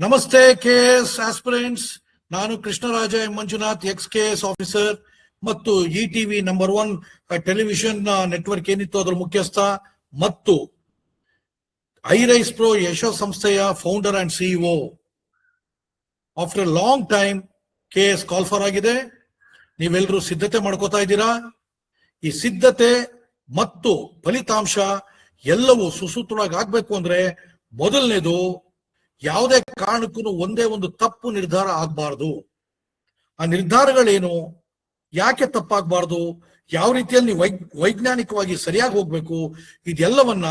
ನಮಸ್ತೆ KS aspirants. ನಾನು Krishnaraj M Manjunath, ex KS officer ಮತ್ತು ಇಟಿವಿ ನಂಬರ್ 1 ಟೆಲಿವಿಷನ್ ನೆಟ್ವರ್ಕ್ ಏನಿತ್ತು ಅದರ ಮುಖ್ಯಸ್ಥ ಮತ್ತು ಐರೈಸ್ ಪ್ರೋ ಯಶೋ ಸಂಸ್ಥೆಯ founder and CEO. After long time KS call for ಆಗಿದೆ. ನೀವೆಲ್ಲರೂ ಸಿದ್ಧತೆ ಮಾಡ್ಕೋತಾ ಇದ್ದೀರಾ. ಈ ಸಿದ್ಧತೆ ಮತ್ತು ಫಲಿತಾಂಶ ಎಲ್ಲವೂ ಸುಸೂತ್ರವಾಗಿ ಆಗ್ಬೇಕು ಅಂದ್ರೆ ಮೊದಲನೇದು, ಯಾವುದೇ ಕಾರಣಕ್ಕೂ ಒಂದೇ ಒಂದು ತಪ್ಪು ನಿರ್ಧಾರ ಆಗ್ಬಾರ್ದು. ಆ ನಿರ್ಧಾರಗಳೇನು, ಯಾಕೆ ತಪ್ಪಾಗಬಾರ್ದು, ಯಾವ ರೀತಿಯಲ್ಲಿ ವೈಜ್ಞಾನಿಕವಾಗಿ ಸರಿಯಾಗಿ ಹೋಗ್ಬೇಕು, ಇದೆಲ್ಲವನ್ನ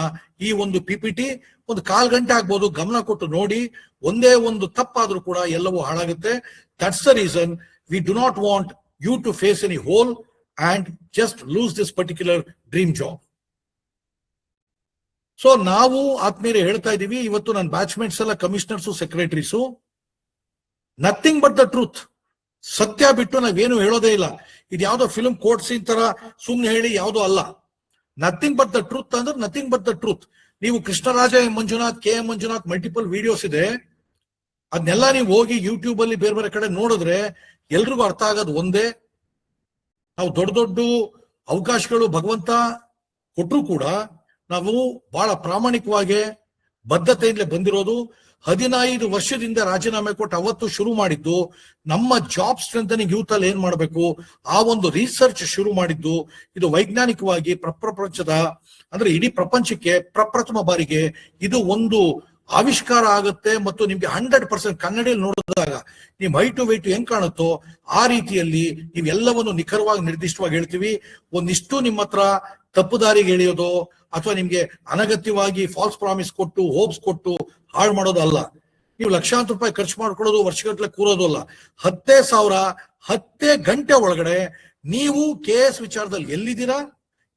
ಈ ಒಂದು ಪಿಪಿಟಿ ಒಂದು 1/4 ಗಂಟೆ ಆಗ್ಬೋದು, ಗಮನ ಕೊಟ್ಟು ನೋಡಿ. ಒಂದೇ ಒಂದು ತಪ್ಪಾದ್ರೂ ಕೂಡ ಎಲ್ಲವೂ ಹಾಳಾಗುತ್ತೆ. That's the reason we do not want you to face any hole and just lose this particular dream job. So ನಾವು ಆತ್ಮೀಯರೇ ಹೇಳ್ತಾ ಇದೀವಿ, ಇವತ್ತು ನನ್ನ ಬ್ಯಾಚ್ಮೇಟ್ಸ್ ಎಲ್ಲ commissioners, secretaries, nothing but the truth. ಸತ್ಯ ಬಿಟ್ಟು ನಾವೇನು ಹೇಳೋದೇ ಇಲ್ಲ. ಇದು ಯಾವ್ದೋ ಫಿಲ್ಮ್ ಕೋರ್ಟ್ ಸೀನ್ ತರ ಸುಮ್ನೆ ಹೇಳಿ ಯಾವುದೋ ಅಲ್ಲ. ನಥಿಂಗ್ ಬಟ್ ದ ಟ್ರೂತ್ ಅಂದ್ರೆ ನಥಿಂಗ್ ಬಟ್ ದ ಟ್ರೂತ್. ನೀವು Krishnaraja M Manjunath, K M Manjunath multiple videos ಇದೆ, ಅದನ್ನೆಲ್ಲ ನೀವು ಹೋಗಿ ಯೂಟ್ಯೂಬ್ ಅಲ್ಲಿ ಬೇರೆ ಬೇರೆ ಕಡೆ ನೋಡಿದ್ರೆ ಎಲ್ರಿಗೂ ಅರ್ಥ ಆಗೋದು ಒಂದೇ. ನಾವು ದೊಡ್ಡ ದೊಡ್ಡ ಅವಕಾಶಗಳು ಭಗವಂತ ಕೊಟ್ಟರು ಕೂಡ ನಾವು ಬಹಳ ಪ್ರಾಮಾಣಿಕವಾಗಿ ಬದ್ಧತೆಯಿಂದಲೇ ಬಂದಿರೋದು. 15 ವರ್ಷದಿಂದ ರಾಜೀನಾಮೆ ಕೊಟ್ಟು ಅವತ್ತು ಶುರು ಮಾಡಿದ್ದು ನಮ್ಮ ಜಾಬ್ ಸ್ಟ್ರೆಂಥನಿಂಗ್ ಯೂತ್ ಅಲ್ಲಿ ಏನ್ ಮಾಡಬೇಕು ಆ ಒಂದು ರಿಸರ್ಚ್ ಶುರು ಮಾಡಿದ್ದು. ಇದು ವೈಜ್ಞಾನಿಕವಾಗಿ ಪ್ರಪಂಚದ ಅಂದ್ರೆ ಇಡೀ ಪ್ರಪಂಚಕ್ಕೆ ಪ್ರಪ್ರಥಮ ಬಾರಿಗೆ ಇದು ಒಂದು ಆವಿಷ್ಕಾರ ಆಗುತ್ತೆ. ಮತ್ತು ನಿಮ್ಗೆ 100% ಕನ್ನಡಿಯಲ್ಲಿ ನೋಡಿದಾಗ ನಿಮ್ ಹೈಟು ವೆಯ್ಟು ಹೆಂಗ್ ಕಾಣುತ್ತೋ ಆ ರೀತಿಯಲ್ಲಿ ನೀವೆಲ್ಲವನ್ನು ನಿಖರವಾಗಿ ನಿರ್ದಿಷ್ಟವಾಗಿ ಹೇಳ್ತೀವಿ. ಒಂದಿಷ್ಟು ನಿಮ್ಮ ಹತ್ರ ತಪ್ಪು ದಾರಿಗೆ ಎಳೆಯೋದು ಅಥವಾ ನಿಮ್ಗೆ ಅನಗತ್ಯವಾಗಿ ಫಾಲ್ಸ್ ಪ್ರಾಮಿಸ್ ಕೊಟ್ಟು ಹೋಪ್ಸ್ ಕೊಟ್ಟು ಹಾಳು ಮಾಡೋದು ಅಲ್ಲ. ನೀವು ಲಕ್ಷಾಂತರ ರೂಪಾಯಿ ಖರ್ಚು ಮಾಡ್ಕೊಳ್ಳೋದು, ವರ್ಷಗಟ್ಟಲೆ ಕೂರೋದು ಅಲ್ಲ. 10 ಗಂಟೆ ಒಳಗಡೆ ನೀವು ಕೆಎಸ್ ವಿಚಾರದಲ್ಲಿ ಎಲ್ಲಿದ್ದೀರಾ,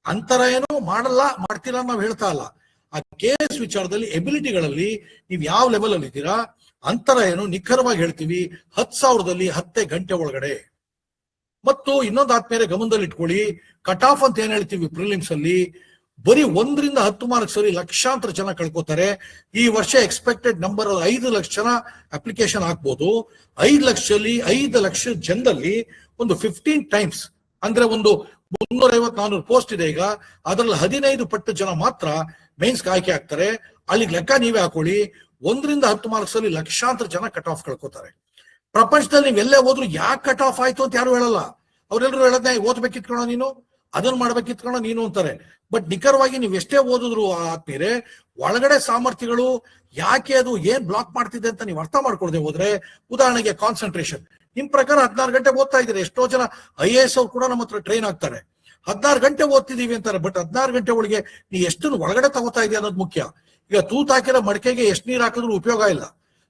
ಅಂತರ ಏನು ಮಾಡ್ತೀರಾ ನಾವು ಹೇಳ್ತಾ ಇಲ್ಲ. ಆ ಕೆಎಸ್ ವಿಚಾರದಲ್ಲಿ ಎಬಿಲಿಟಿಗಳಲ್ಲಿ ನೀವು ಯಾವ ಲೆವೆಲ್ ಅಲ್ಲಿ ಇದ್ದೀರಾ, ಅಂತರ ಏನು ನಿಖರವಾಗಿ ಹೇಳ್ತೀವಿ 10,000ದಲ್ಲಿ 10 ಗಂಟೆ ಒಳಗಡೆ. ಮತ್ತು ಇನ್ನೊಂದು ಆದ್ಮೇಲೆ ಗಮನದಲ್ಲಿ ಇಟ್ಕೊಳ್ಳಿ, ಕಟ್ ಆಫ್ ಅಂತ ಏನ್ ಹೇಳ್ತೀವಿ ಪ್ರಿಲಿಮ್ಸ್ ಅಲ್ಲಿ, ಬರೀ 1 ರಿಂದ 10 ಮಾರ್ಕ್ಸ್ ಅಲ್ಲಿ ಲಕ್ಷಾಂತರ ಜನ ಕಳ್ಕೊತಾರೆ. ಈ ವರ್ಷ ಎಕ್ಸ್ಪೆಕ್ಟೆಡ್ ನಂಬರ್ 5 ಲಕ್ಷ ಜನ ಅಪ್ಲಿಕೇಶನ್ ಹಾಕ್ಬೋದು. 5 ಲಕ್ಷ ಜನದಲ್ಲಿ ಒಂದು 15 ಟೈಮ್ಸ್ ಅಂದ್ರೆ ಒಂದು 350-400 ಪೋಸ್ಟ್ ಇದೆ ಈಗ. ಅದರಲ್ಲಿ 15 ಪಟ್ಟು ಜನ ಮಾತ್ರ ಮೇನ್ಸ್ ಆಯ್ಕೆ ಆಗ್ತಾರೆ. ಅಲ್ಲಿಗೆ ಲೆಕ್ಕ ನೀವೇ ಹಾಕೊಳ್ಳಿ. 1 ರಿಂದ 10 ಮಾರ್ಕ್ಸ್ ಅಲ್ಲಿ ಲಕ್ಷಾಂತರ ಜನ ಕಟ್ ಆಫ್ ಕಳ್ಕೊತಾರೆ. ಪ್ರಪಂಚದಲ್ಲಿ ನೀವೆಲ್ಲೇ ಹೋದ್ರು ಯಾಕೆ ಕಟ್ ಆಫ್ ಆಯ್ತು ಅಂತ ಯಾರು ಹೇಳಲ್ಲ. ಅವ್ರೆಲ್ಲರೂ ಹೇಳದ್ನ ಓದ್ಬೇಕಿತ್ಕೊಳ ನೀನು, ಅದನ್ನ ಮಾಡ್ಬೇಕಿತ್ಕೊಳ ನೀನು ಅಂತಾರೆ. ಬಟ್ ನಿಖರವಾಗಿ ನೀವು ಎಷ್ಟೇ ಓದಿದ್ರು ಆದ್ಮೇಲೆ ಒಳಗಡೆ ಸಾಮರ್ಥ್ಯಗಳು ಯಾಕೆ ಅದು ಏನ್ ಬ್ಲಾಕ್ ಮಾಡ್ತಿದೆ ಅಂತ ನೀವು ಅರ್ಥ ಮಾಡ್ಕೊಳ್ದೆ ಹೋದ್ರೆ, ಉದಾಹರಣೆಗೆ ಕಾನ್ಸಂಟ್ರೇಷನ್. ನಿಮ್ ಪ್ರಕಾರ 16 ಗಂಟೆ ಓದ್ತಾ ಇದ್ದೀರಿ. ಎಷ್ಟೋ ಜನ IAS ಅವ್ರು ಕೂಡ ನಮ್ಮ ಹತ್ರ ಟ್ರೈನ್ ಆಗ್ತಾರೆ. 16 ಗಂಟೆ ಓದ್ತಿದೀವಿ ಅಂತಾರೆ. ಬಟ್ 16 ಗಂಟೆ ಒಳಗೆ ನೀ ಎಷ್ಟು ಒಳಗಡೆ ತಗೋತಾ ಇದೆಯಾ ಅನ್ನೋದು ಮುಖ್ಯ. ಈಗ ತೂತ್ ಹಾಕಿರೋ ಮಡಿಕೆಗೆ ಎಷ್ಟು ನೀರು ಹಾಕಿದ್ರು ಉಪಯೋಗ ಇಲ್ಲ.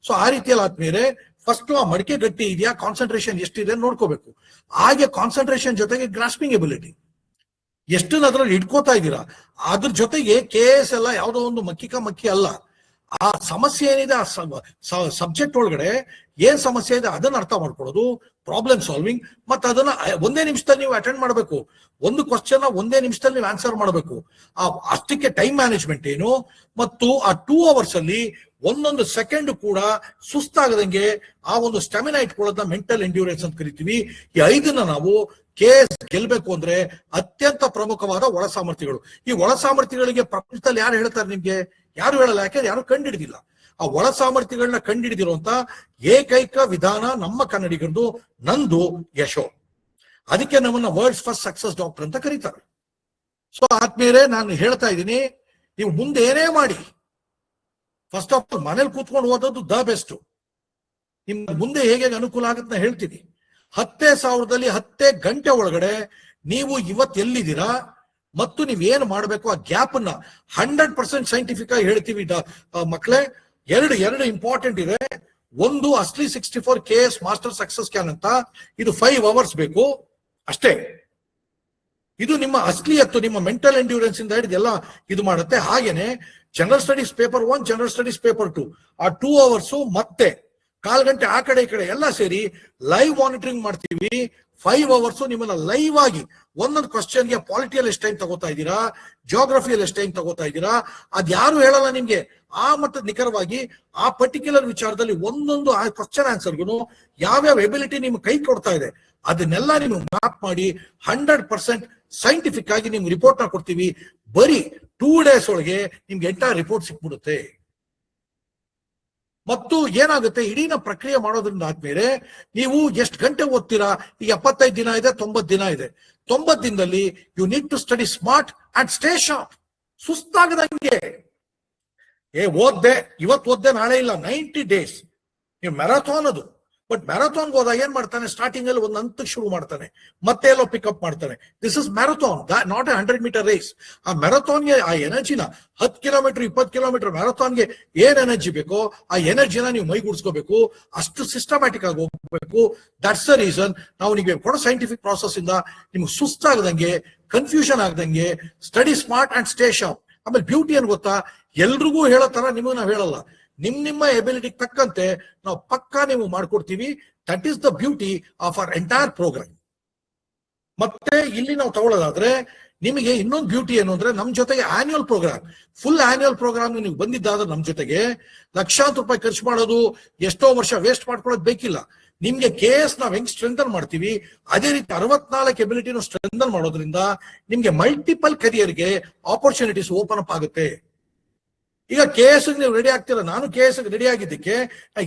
ಸೊ ಆ ರೀತಿಯಲ್ಲಿ ಆದ್ಮೇಲೆ ಫಸ್ಟ್ ಆ ಮಡಿಕೆ ಗಟ್ಟಿ ಇದೆಯಾ, ಕಾನ್ಸಂಟ್ರೇಷನ್ ಎಷ್ಟಿದೆ ನೋಡ್ಕೋಬೇಕು. ಹಾಗೆ ಕಾನ್ಸಂಟ್ರೇಷನ್ ಜೊತೆಗೆ ಗ್ರಾಸ್ಪಿಂಗ್ ಎಬಿಲಿಟಿ ಎಷ್ಟನ್ನ ಅದ್ರಲ್ಲಿ ಇಟ್ಕೋತಾ ಇದ್ದೀರಾ. ಅದ್ರ ಜೊತೆಗೆ ಕೆಎಸ್ ಎಲ್ಲ ಯಾವುದೋ ಒಂದು ಮಕ್ಕಿ ಅಲ್ಲ. ಆ ಸಮಸ್ಯೆ ಏನಿದೆ ಆ ಸಬ್ಜೆಕ್ಟ್ ಒಳಗಡೆ ಏನ್ ಸಮಸ್ಯೆ ಇದೆ ಅದನ್ನ ಅರ್ಥ ಮಾಡ್ಕೊಳ್ಳೋದು, ಪ್ರಾಬ್ಲಮ್ ಸಾಲ್ವಿಂಗ್. ಮತ್ತೆ ಅದನ್ನ 1 ನಿಮಿಷದಲ್ಲಿ ನೀವು ಅಟೆಂಡ್ ಮಾಡಬೇಕು. ಒಂದು ಕ್ವಶನ್ 1 ನಿಮಿಷದಲ್ಲಿ ನೀವು ಆನ್ಸರ್ ಮಾಡಬೇಕು. ಅಷ್ಟಕ್ಕೆ ಟೈಮ್ ಮ್ಯಾನೇಜ್ಮೆಂಟ್ ಏನು, ಮತ್ತು ಆ 2 ಅವರ್ಸ್ ಅಲ್ಲಿ ಒಂದೊಂದು ಸೆಕೆಂಡ್ ಕೂಡ ಸುಸ್ತಾಗದಂಗೆ ಆ ಒಂದು ಸ್ಟಾಮಿನಾ ಇಟ್ಕೊಳ್ಳೋದನ್ನ ಮೆಂಟಲ್ ಎಂಡ್ಯೂರೆನ್ಸ್ ಅಂತ ಕರಿತೀವಿ. ಈ 5ನ್ನ ನಾವು ಕೆಎಸ್ ಗೆಲ್ಬೇಕು ಅಂದ್ರೆ ಅತ್ಯಂತ ಪ್ರಮುಖವಾದ ಒಳ ಸಾಮರ್ಥ್ಯಗಳು. ಈ ಒಳ ಸಾಮರ್ಥ್ಯಗಳಿಗೆ ಪ್ರಪಂಚದಲ್ಲಿ ಯಾರು ಹೇಳ್ತಾರೆ ನಿಮ್ಗೆ? ಯಾರು ಹೇಳಲ್ಲ. ಯಾಕೆಂದ್ರೆ ಯಾರು ಕಂಡಿಡಿದಿಲ್ಲ. ಆ ಒಳ ಸಾಮರ್ಥ್ಯಗಳನ್ನ ಕಂಡಿಡಿದಿರುವಂತ ಏಕೈಕ ವಿಧಾನ ನಮ್ಮ ಕನ್ನಡಿಗರದು, ನಂದು, ಯಶೋ. ಅದಕ್ಕೆ ನಮ್ಮನ್ನ ವರ್ಲ್ಡ್ಸ್ ಫಸ್ಟ್ ಸಕ್ಸಸ್ ಡಾಕ್ಟರ್ ಅಂತ ಕರೀತಾರೆ. ಸೊ ಆದ್ಮೇಲೆ ನಾನು ಹೇಳ್ತಾ ಇದ್ದೀನಿ, ನೀವು ಮುಂದೆ ಏನೇ ಮಾಡಿ ಫಸ್ಟ್ ಆಫ್ ಆಲ್ ಮನೇಲಿ ಕೂತ್ಕೊಂಡು ಓದೋದು ದ ಬೆಸ್ಟ್. ನಿಮ್ ಮುಂದೆ ಹೇಗೆ ಅನುಕೂಲ ಆಗುತ್ತೆ ನಾ ಹೇಳ್ತೀನಿ. 10,000ದಲ್ಲಿ 10 ಗಂಟೆ ಒಳಗಡೆ ನೀವು ಇವತ್ತು ಎಲ್ಲಿದ್ದೀರಾ ಮತ್ತು ನೀವೇನು ಮಾಡಬೇಕು ಆ ಗ್ಯಾಪ್ ಅನ್ನ 100% ಸೈಂಟಿಫಿಕ್ ಆಗಿ ಹೇಳ್ತೀವಿ ಮಕ್ಕಳೇ. ಎರಡು ಇಂಪಾರ್ಟೆಂಟ್ ಇದೆ. ಒಂದು ಅಸ್ಲಿ 64 KS ಮಾಸ್ಟರ್ ಸಕ್ಸಸ್ ಕ್ಯಾನ್ ಅಂತ, ಇದು 5 ಅವರ್ಸ್ ಬೇಕು ಅಷ್ಟೇ. ಇದು ನಿಮ್ಮ ಅಸ್ಲಿಯತ್ತು, ನಿಮ್ಮ ಮೆಂಟಲ್ ಎಂಡ್ಯೂರೆನ್ಸ್ ಇಂದ ಹಿಡಿದು ಎಲ್ಲ ಇದು ಮಾಡುತ್ತೆ. ಹಾಗೇನೆ general studies paper 1, general studies paper 2, ಆ 2 ಅವರ್ಸ್ ಮತ್ತೆ 1/4 ಗಂಟೆ ಆ ಕಡೆ ಈ ಕಡೆ ಎಲ್ಲ ಸೇರಿ ಲೈವ್ ಮಾನಿಟರಿಂಗ್ ಮಾಡ್ತೀವಿ. 5 hours ನಿಮ್ಮನ್ನ ಲೈವ್ ಆಗಿ ಒಂದೊಂದು ಕ್ವಶನ್ಗೆ ಪಾಲಿಟಿಯಲ್ಲಿ ಎಷ್ಟು ಟೈಮ್ ತಗೋತಾ ಇದ್ದೀರಾ, ಜಿಯೋಗ್ರಫಿಯಲ್ಲಿ ಎಷ್ಟು ಟೈಮ್ ತಗೋತಾ ಇದ್ದೀರಾ, ಅದ್ ಯಾರು ಹೇಳಲ್ಲ ನಿಮ್ಗೆ. ಆ ಮಟ್ಟದ ನಿಖರವಾಗಿ ಆ ಪರ್ಟಿಕ್ಯುಲರ್ ವಿಚಾರದಲ್ಲಿ ಒಂದೊಂದು ಆ ಕ್ವಶನ್ ಆನ್ಸರ್ಗೂ ಯಾವ್ಯಾವ ಎಬಿಲಿಟಿ ನಿಮ್ಗೆ ಕೈ ಕೊಡ್ತಾ ಇದೆ ಅದನ್ನೆಲ್ಲ ನಿಮ್ಗೆ ಮ್ಯಾಪ್ ಮಾಡಿ 100% ಸೈಂಟಿಫಿಕ್ ಆಗಿ ನಿಮ್ಗೆ ರಿಪೋರ್ಟ್ ನ ಕೊಡ್ತೀವಿ. ಬರೀ 2 days ಒಳಗೆ ನಿಮ್ಗೆ ಎಂಟೈರ್ ರಿಪೋರ್ಟ್ ಸಿಕ್ಬಿಡುತ್ತೆ. ಮತ್ತು ಏನಾಗುತ್ತೆ, ಇಡೀನ ಪ್ರಕ್ರಿಯೆ ಮಾಡೋದ್ರಿಂದ ಆದ್ಮೇಲೆ ನೀವು ಎಷ್ಟು ಗಂಟೆ ಓದ್ತೀರಾ. ಈಗ 75 ದಿನ ಇದೆ, 90 ದಿನ ಇದೆ. 90 ದಿನದಲ್ಲಿ you need to study smart and stay sharp. ಸುಸ್ತಾಗದಂಗೆ ಓದ್ದೆ, ಇವತ್ತು ಓದ್ದೆ, ನಾಳೆ ಇಲ್ಲ. 90 days ನೀವು ಮ್ಯಾರಥಾನ್ ಅದು. ಬಟ್ ಮ್ಯಾರಥಾನ್ಗೆ ಹೋದಾಗ ಏನ್ ಮಾಡ್ತಾನೆ, ಸ್ಟಾರ್ಟಿಂಗ್ ಅಲ್ಲಿ ಒಂದು ಹಂತಕ್ಕೆ ಶುರು ಮಾಡ್ತಾನೆ, ಮತ್ತೆ ಎಲ್ಲೋ ಪಿಕಪ್ ಮಾಡ್ತಾನೆ. This is marathon, not a 100 meter race. ಆ ಮ್ಯಾರಥಾನ್ಗೆ ಆ ಎನರ್ಜಿನ 10 ಕಿಲೋಮೀಟರ್ 20 ಕಿಲೋಮೀಟರ್ ಮ್ಯಾರಥಾನ್ಗೆ ಏನ್ ಎನರ್ಜಿ ಬೇಕೋ ಆ ಎನರ್ಜಿನ ನೀವು ಮೈಗೂಡಿಸ್ಕೋಬೇಕು. ಅಷ್ಟು ಸಿಸ್ಟಮ್ಯಾಟಿಕ್ ಆಗಿ ಹೋಗ್ಬೇಕು. ದಟ್ಸ್ ದ ರೀಸನ್ ನಾವು ನಿಮಗೆ ಕೊಡೋ ಸೈಂಟಿಫಿಕ್ ಪ್ರಾಸೆಸ್ ಇಂದ ನಿಮ್ಗೆ ಸುಸ್ತಾಗದಂಗೆ, ಕನ್ಫ್ಯೂಷನ್ ಆಗದಂಗೆ study smart and stay sharp. ಆಮೇಲೆ ಬ್ಯೂಟಿ ಏನ್ ಗೊತ್ತಾ, ಎಲ್ರಿಗೂ ಹೇಳೋ ತರ ನಿಮಗೆ ನಾವು ಹೇಳಲ್ಲ. ನಿಮ್ಮ ಎಬಿಲಿಟಿ ತಕ್ಕಂತೆ ನಾವು ಪಕ್ಕಾ ನೀವು ಮಾಡ್ಕೊಡ್ತೀವಿ. That is the beauty of our entire program. ಮತ್ತೆ ಇಲ್ಲಿ ನಾವು ತಗೊಳ್ಳೋದಾದ್ರೆ ನಿಮಗೆ ಇನ್ನೊಂದು ಬ್ಯೂಟಿ ಏನು ಅಂದ್ರೆ, ನಮ್ ಜೊತೆಗೆ annual program, full annual program ನೀವು ಬಂದಿದ್ದಾದ್ರೆ ನಮ್ ಜೊತೆಗೆ ಲಕ್ಷಾಂತರ ರೂಪಾಯಿ ಖರ್ಚು ಮಾಡೋದು, ಎಷ್ಟೋ ವರ್ಷ ವೇಸ್ಟ್ ಮಾಡ್ಕೊಳ್ಳೋದು ಬೇಕಿಲ್ಲ. ನಿಮ್ಗೆ KS ನಾವ್ ಹೆಂಗ್ ಸ್ಟ್ರೆಂಥನ್ ಮಾಡ್ತೀವಿ, ಅದೇ ರೀತಿ 64 ಎಬಿಲಿಟಿನ ಸ್ಟ್ರೆಂಥನ್ ಮಾಡೋದ್ರಿಂದ ನಿಮ್ಗೆ ಮಲ್ಟಿಪಲ್ ಕರಿಯರ್ಗೆ ಆಪರ್ಚುನಿಟೀಸ್ ಓಪನ್ ಅಪ್ ಆಗುತ್ತೆ. ಈಗ KS ನೀವು ರೆಡಿ ಆಗ್ತೀರಾ. ನಾನು KS ರೆಡಿ ಆಗಿದ್ದಕ್ಕೆ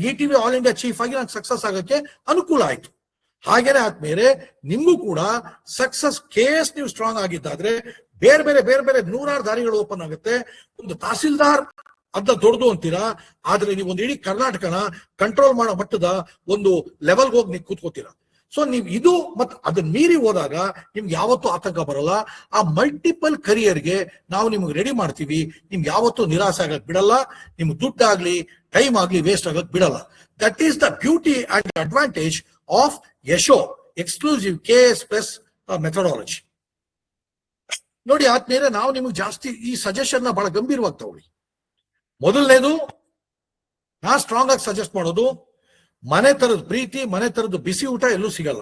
ETV ಆಲ್ ಇಂಡಿಯಾ ಚೀಫ್ ಆಗಿ ನಾನು ಸಕ್ಸಸ್ ಆಗಕ್ಕೆ ಅನುಕೂಲ ಆಯ್ತು. ಹಾಗೇನೆ ಆದ್ಮೇಲೆ ನಿಮ್ಗೂ ಕೂಡ ಸಕ್ಸಸ್ KS ನೀವು ಸ್ಟ್ರಾಂಗ್ ಆಗಿದ್ದಾದ್ರೆ ಬೇರೆ ಬೇರೆ 100 ದಾರಿಗಳು ಓಪನ್ ಆಗುತ್ತೆ. ಒಂದು ತಹಸೀಲ್ದಾರ್ ಅದ ದೊಡ್ಡದು ಅಂತೀರಾ, ಆದ್ರೆ ನೀವು ಒಂದು ಇಡೀ ಕರ್ನಾಟಕನ ಕಂಟ್ರೋಲ್ ಮಾಡೋ ಮಟ್ಟದ ಒಂದು ಲೆವೆಲ್ಗೆ ಹೋಗಿ ನೀವು ಕೂತ್ಕೋತೀರಾ. ಸೊ ನೀವು ಇದು ಮತ್ತೆ ಅದನ್ನ ಮೀರಿ ಹೋದಾಗ ನಿಮ್ಗೆ ಯಾವತ್ತೂ ಆತಂಕ ಬರಲ್ಲ. ಆ ಮಲ್ಟಿಪಲ್ ಕರಿಯರ್ಗೆ ನಾವು ನಿಮ್ಗೆ ರೆಡಿ ಮಾಡ್ತೀವಿ. ನಿಮ್ಗೆ ಯಾವತ್ತೂ ನಿರಾಸೆ ಆಗಕ್ ಬಿಡಲ್ಲ. ನಿಮ್ಗೆ ದುಡ್ಡಾಗ್ಲಿ ಟೈಮ್ ಆಗ್ಲಿ ವೇಸ್ಟ್ ಆಗಕ್ ಬಿಡಲ್ಲ. That is the beauty and advantage of Yasho exclusive KS+ methodology. ನೋಡಿ ಆದ್ಮೇಲೆ ನಾವು ನಿಮ್ಗೆ ಜಾಸ್ತಿ ಈ ಸಜೆಷನ್ ನ ಬಹಳ ಗಂಭೀರವಾಗಿ ತಗೊಳ್ಳಿ. ಮೊದಲನೇದು ನಾ ಸ್ಟ್ರಾಂಗ್ ಆಗಿ ಸಜೆಸ್ಟ್ ಮಾಡೋದು, ಮನೆ ತರದ ಪ್ರೀತಿ, ಮನೆ ತರದ ಬಿಸಿ ಊಟ ಎಲ್ಲೂ ಸಿಗಲ್ಲ.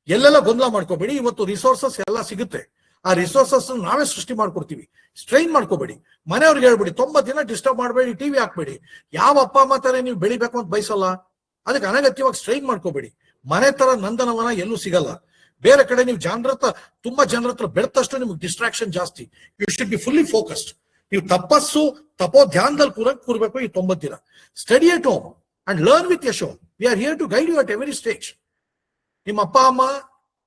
ಎಲ್ಲೆಲ್ಲ ಗೊಂದಲ ಮಾಡ್ಕೋಬೇಡಿ. ಇವತ್ತು ರಿಸೋರ್ಸಸ್ ಎಲ್ಲ ಸಿಗುತ್ತೆ. ಆ ರಿಸೋರ್ಸಸ್ ನಾವೇ ಸೃಷ್ಟಿ ಮಾಡ್ಕೊಡ್ತೀವಿ. ಸ್ಟ್ರೈನ್ ಮಾಡ್ಕೋಬೇಡಿ. ಮನೆಯವ್ರಿಗೆ ಹೇಳ್ಬೇಡಿ 90 ದಿನ ಡಿಸ್ಟರ್ಬ್ ಮಾಡಬೇಡಿ, ಟಿವಿ ಹಾಕ್ಬೇಡಿ. ಯಾವ ಅಪ್ಪ ಅಮ್ಮ ತರ ನೀವು ಬೆಳಿಬೇಕು ಅಂತ ಬಯಸಲ್ಲ. ಅದಕ್ಕೆ ಅನಗತ್ಯವಾಗಿ ಸ್ಟ್ರೈನ್ ಮಾಡ್ಕೋಬೇಡಿ. ಮನೆ ತರ ನಂದನವನ ಎಲ್ಲೂ ಸಿಗಲ್ಲ. ಬೇರೆ ಕಡೆ ನೀವು ತುಂಬಾ ಜನರ ಹತ್ರ ಬೆಳೆದಷ್ಟು ನಿಮ್ಗೆ ಡಿಸ್ಟ್ರಾಕ್ಷನ್ ಜಾಸ್ತಿ. You should be fully focused. ನೀವು ತಪೋ ಧ್ಯಾನದಲ್ಲಿ ಕೂರ್ಬೇಕು ಈ 90 ದಿನ. Study at home and learn with Yasho. We are here to guide you at every stage. ನಿಮ್ಮ ಅಪ್ಪ ಅಮ್ಮ